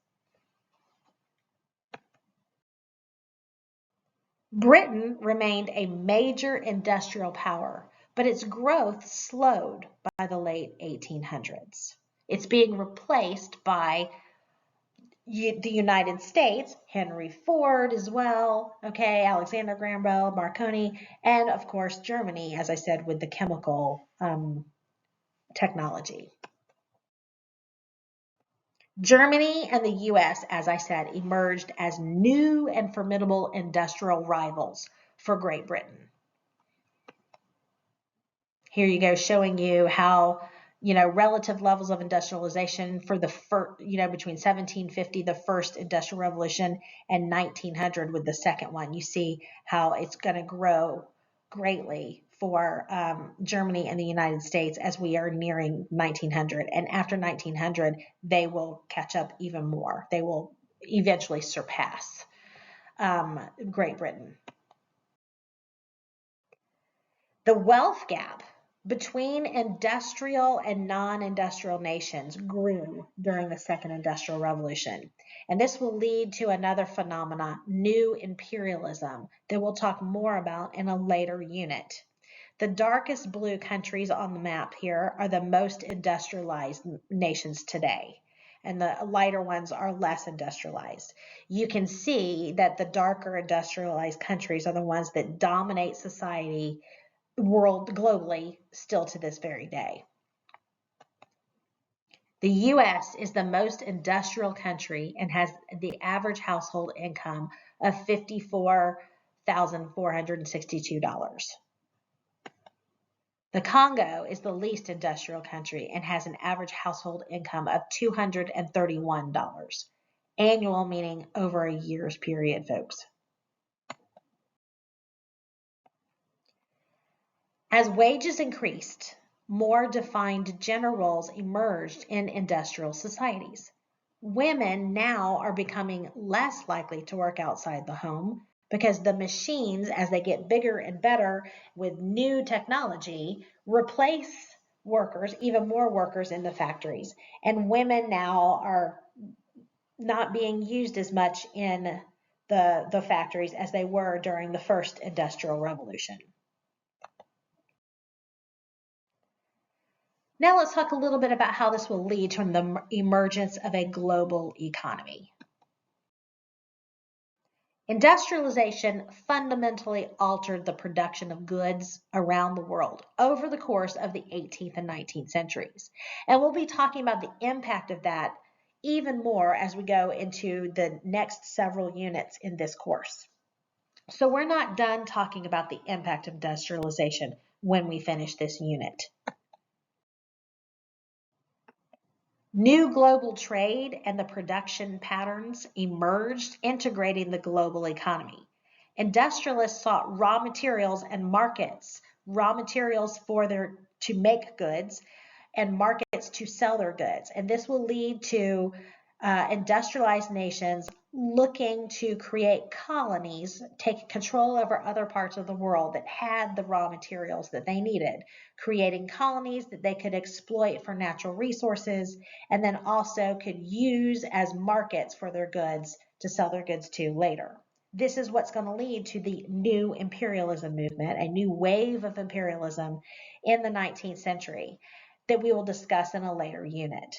Britain remained a major industrial power, but its growth slowed by the late 1800s. It's being replaced by the United States, Henry Ford as well, okay, Alexander Graham Bell, Marconi, and of course Germany, as I said, with the chemical technology. Germany and the US, as I said, emerged as new and formidable industrial rivals for Great Britain. Here you go, showing you how, relative levels of industrialization for the first, between 1750, the first industrial revolution, and 1900 with the second one. You see how it's going to grow greatly for Germany and the United States as we are nearing 1900. And after 1900, they will catch up even more. They will eventually surpass Great Britain. The wealth gap between industrial and non-industrial nations grew during the Second Industrial Revolution. And this will lead to another phenomenon, new imperialism, that we'll talk more about in a later unit. The darkest blue countries on the map here are the most industrialized nations today, and the lighter ones are less industrialized. You can see that the darker industrialized countries are the ones that dominate society globally still to this very day. The US is the most industrial country and has the average household income of $54,462. The Congo is the least industrial country and has an average household income of $231. Annual meaning over a year's period, folks. As wages increased, more defined gender roles emerged in industrial societies. Women now are becoming less likely to work outside the home because the machines, as they get bigger and better with new technology, replace workers, even more workers in the factories. And women now are not being used as much in the factories as they were during the first industrial revolution. Now let's talk a little bit about how this will lead to the emergence of a global economy. Industrialization fundamentally altered the production of goods around the world over the course of the 18th and 19th centuries. And we'll be talking about the impact of that even more as we go into the next several units in this course. So we're not done talking about the impact of industrialization when we finish this unit. New global trade and the production patterns emerged, integrating the global economy. Industrialists sought raw materials and markets, raw materials to make goods and markets to sell their goods. And this will lead to industrialized nations looking to create colonies, take control over other parts of the world that had the raw materials that they needed, creating colonies that they could exploit for natural resources and then also could use as markets for their goods to sell their goods to later. This is what's going to lead to the new imperialism movement, a new wave of imperialism in the 19th century that we will discuss in a later unit.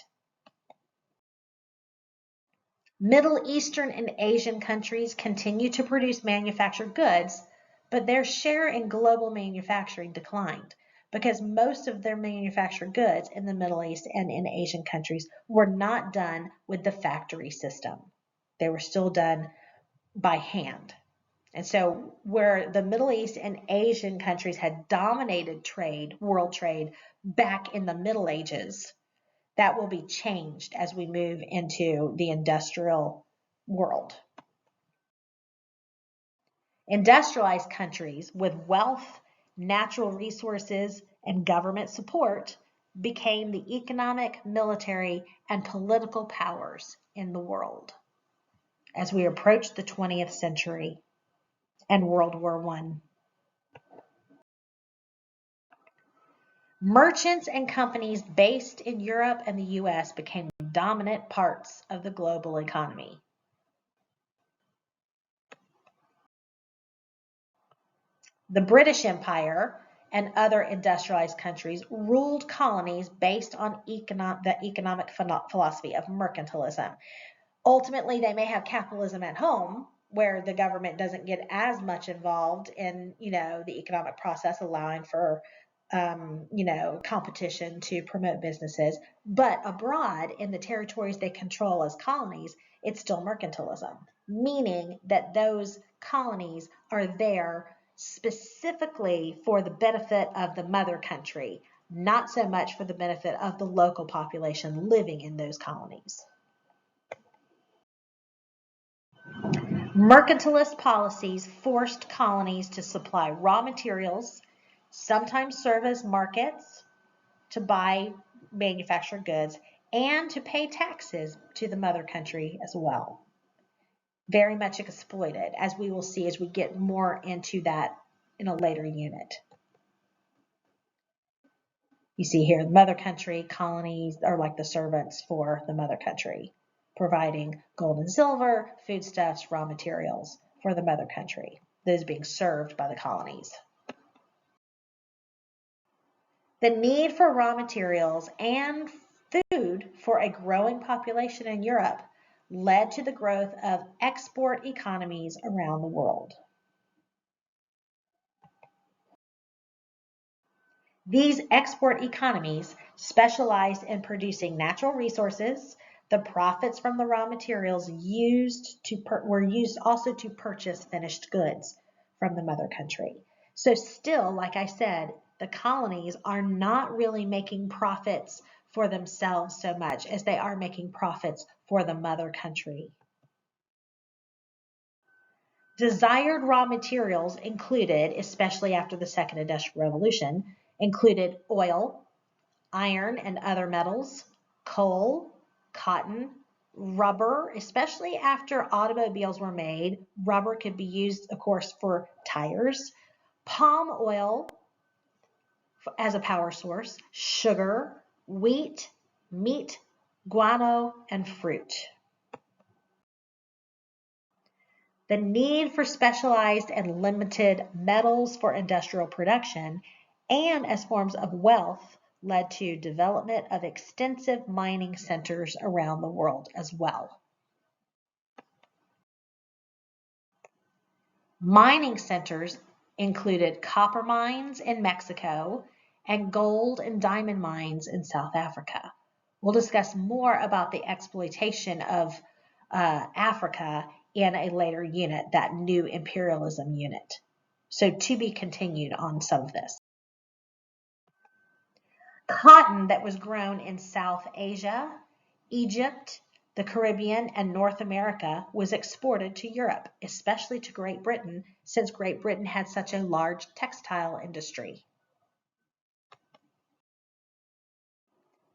Middle Eastern and Asian countries continue to produce manufactured goods, but their share in global manufacturing declined because most of their manufactured goods in the Middle East and in Asian countries were not done with the factory system. They were still done by hand. And so where the Middle East and Asian countries had dominated trade, world trade, back in the Middle Ages, that will be changed as we move into the industrial world. Industrialized countries with wealth, natural resources, and government support became the economic, military, and political powers in the world as we approach the 20th century and World War I. Merchants and companies based in Europe and the US became dominant parts of the global economy. The British Empire and other industrialized countries ruled colonies based on the economic philosophy of mercantilism. Ultimately, they may have capitalism at home, where the government doesn't get as much involved in, the economic process, allowing for, competition to promote businesses. But abroad, in the territories they control as colonies, it's still mercantilism, meaning that those colonies are there specifically for the benefit of the mother country, not so much for the benefit of the local population living in those colonies. Mercantilist policies forced colonies to supply raw materials, sometimes serve as markets to buy manufactured goods, and to pay taxes to the mother country as well. Very much exploited, as we will see as we get more into that in a later unit. You see here, the mother country colonies are like the servants for the mother country, providing gold and silver, foodstuffs, raw materials for the mother country that is being served by the colonies. The need for raw materials and food for a growing population in Europe led to the growth of export economies around the world. These export economies specialized in producing natural resources. The profits from the raw materials were used also to purchase finished goods from the mother country. So still, like I said, the colonies are not really making profits for themselves so much as they are making profits for the mother country. Desired raw materials included, especially after the Second Industrial Revolution, included oil, iron and other metals, coal, cotton, rubber, especially after automobiles were made. Rubber could be used, of course, for tires, palm oil as a power source, sugar, wheat, meat, guano, and fruit. The need for specialized and limited metals for industrial production and as forms of wealth led to development of extensive mining centers around the world as well. Mining centers included copper mines in Mexico and gold and diamond mines in South Africa. We'll discuss more about the exploitation of Africa in a later unit, that new imperialism unit. So to be continued on some of this. Cotton that was grown in South Asia, Egypt, the Caribbean, and North America was exported to Europe, especially to Great Britain, since Great Britain had such a large textile industry.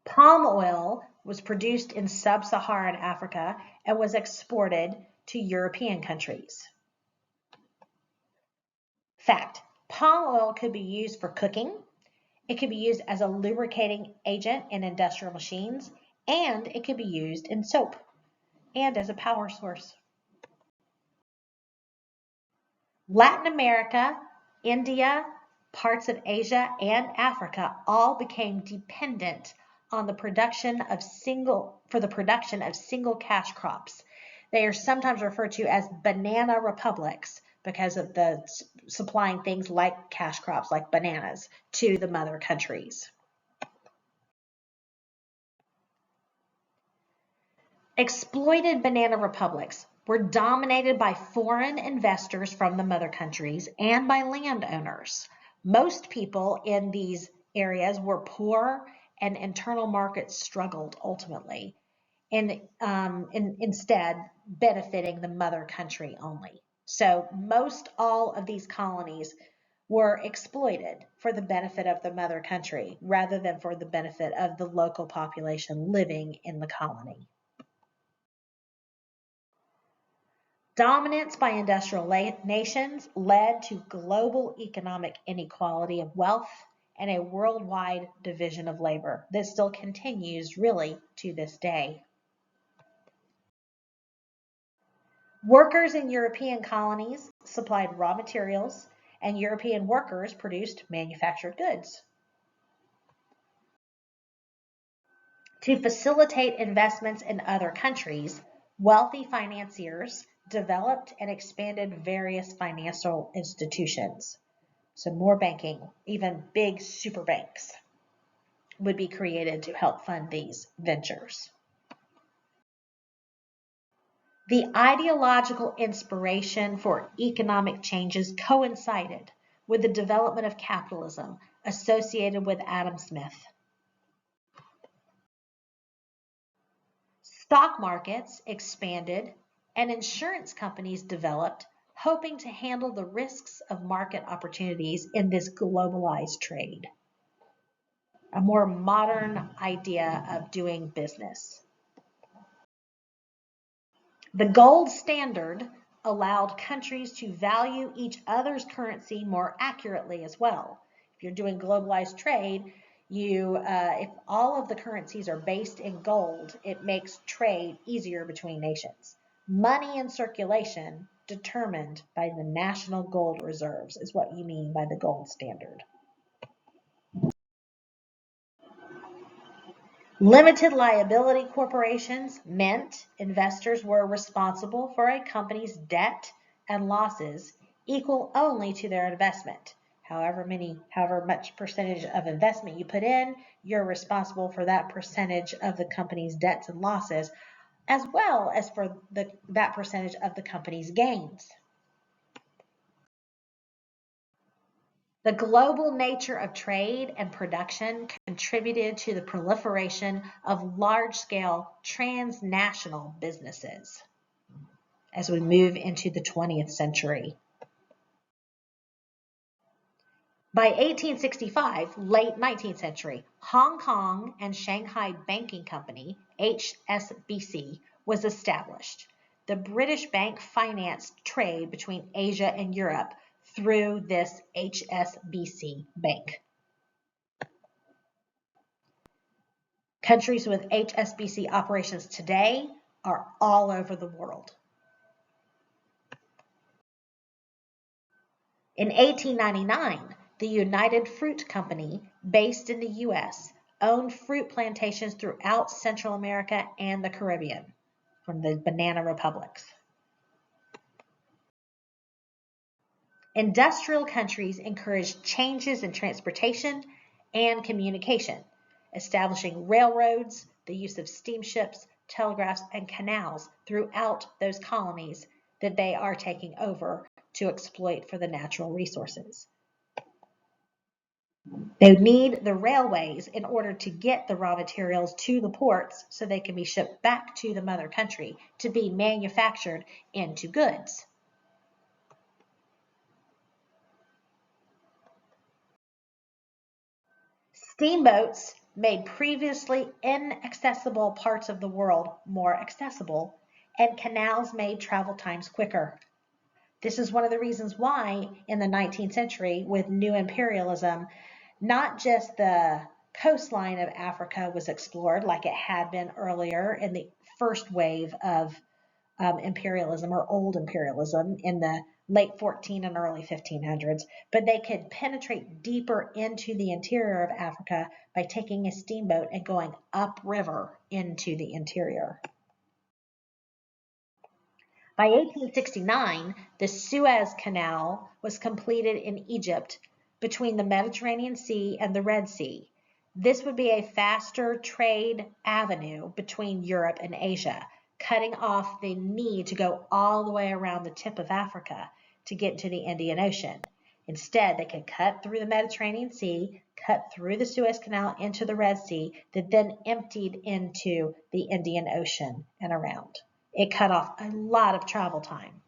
Palm oil was produced in sub-Saharan Africa and was exported to European countries. Fact: palm oil could be used for cooking, it could be used as a lubricating agent in industrial machines, and it could be used in soap and as a power source. Latin America, India, parts of Asia, and Africa all became dependent on the production of single cash crops. They are sometimes referred to as banana republics because of the supplying things like cash crops, like bananas, to the mother countries. Exploited banana republics were dominated by foreign investors from the mother countries and by landowners. Most people in these areas were poor and internal markets struggled ultimately, and instead benefiting the mother country only. So most all of these colonies were exploited for the benefit of the mother country rather than for the benefit of the local population living in the colony. Dominance by industrial nations led to global economic inequality of wealth and a worldwide division of labor that still continues really to this day. Workers in European colonies supplied raw materials, and European workers produced manufactured goods. To facilitate investments in other countries, wealthy financiers developed and expanded various financial institutions. So more banking, even big super banks, would be created to help fund these ventures. The ideological inspiration for economic changes coincided with the development of capitalism associated with Adam Smith. Stock markets expanded and insurance companies developed, hoping to handle the risks of market opportunities in this globalized trade. A more modern idea of doing business. The gold standard allowed countries to value each other's currency more accurately as well. If you're doing globalized trade, if all of the currencies are based in gold, it makes trade easier between nations. Money in circulation determined by the national gold reserves is what you mean by the gold standard. Limited liability corporations meant investors were responsible for a company's debt and losses equal only to their investment. However much percentage of investment you put in, you're responsible for that percentage of the company's debts and losses, as well as for that percentage of the company's gains. The global nature of trade and production contributed to the proliferation of large-scale transnational businesses as we move into the 20th century. By 1865, late 19th century, Hong Kong and Shanghai Banking Company, HSBC, was established. The British Bank financed trade between Asia and Europe through this HSBC Bank. Countries with HSBC operations today are all over the world. In 1899, the United Fruit Company, based in the U.S., owned fruit plantations throughout Central America and the Caribbean from the banana republics. Industrial countries encouraged changes in transportation and communication, establishing railroads, the use of steamships, telegraphs, and canals throughout those colonies that they are taking over to exploit for the natural resources. They need the railways in order to get the raw materials to the ports so they can be shipped back to the mother country to be manufactured into goods. Steamboats made previously inaccessible parts of the world more accessible, and canals made travel times quicker. This is one of the reasons why in the 19th century, with new imperialism, not just the coastline of Africa was explored like it had been earlier in the first wave of imperialism or old imperialism in the late 14 and early 1500s, but they could penetrate deeper into the interior of Africa by taking a steamboat and going upriver into the interior. By 1869, the Suez Canal was completed in Egypt between the Mediterranean Sea and the Red Sea. This would be a faster trade avenue between Europe and Asia, cutting off the need to go all the way around the tip of Africa to get to the Indian Ocean. Instead, they could cut through the Mediterranean Sea, cut through the Suez Canal into the Red Sea, that then emptied into the Indian Ocean and around. It cut off a lot of travel time.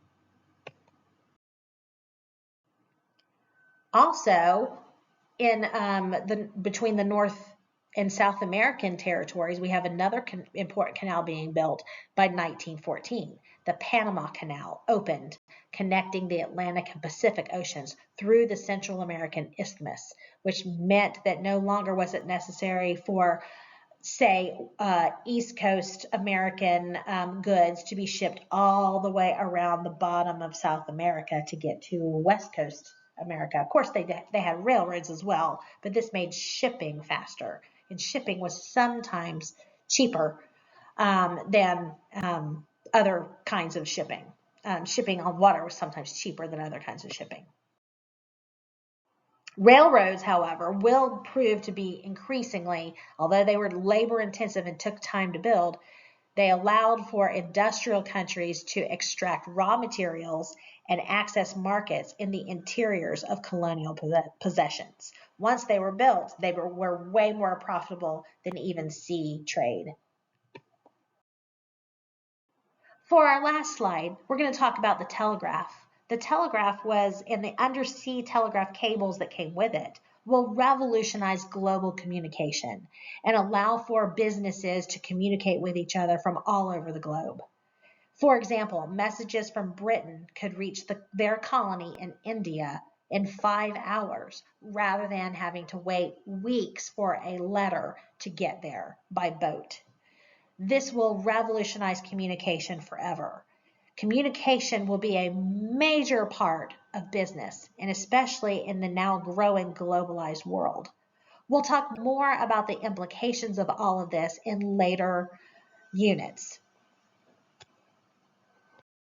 Also, in between the North and South American territories, we have another important canal being built by 1914. The Panama Canal opened, connecting the Atlantic and Pacific Oceans through the Central American Isthmus, which meant that no longer was it necessary for say East Coast American goods to be shipped all the way around the bottom of South America to get to West Coast America. Of course, they had railroads as well, but this made shipping faster, and shipping was sometimes cheaper than other kinds of shipping. Shipping on water was sometimes cheaper than other kinds of shipping. Railroads, however, will prove to be increasingly, although they were labor intensive and took time to build, they allowed for industrial countries to extract raw materials and access markets in the interiors of colonial possessions. Once they were built, they were way more profitable than even sea trade. For our last slide, we're going to talk about the telegraph. The telegraph was, and the undersea telegraph cables that came with it, will revolutionize global communication and allow for businesses to communicate with each other from all over the globe. For example, messages from Britain could reach their colony in India in 5 hours rather than having to wait weeks for a letter to get there by boat. This will revolutionize communication forever. Communication will be a major part of business, and especially in the now growing globalized world. We'll talk more about the implications of all of this in later units.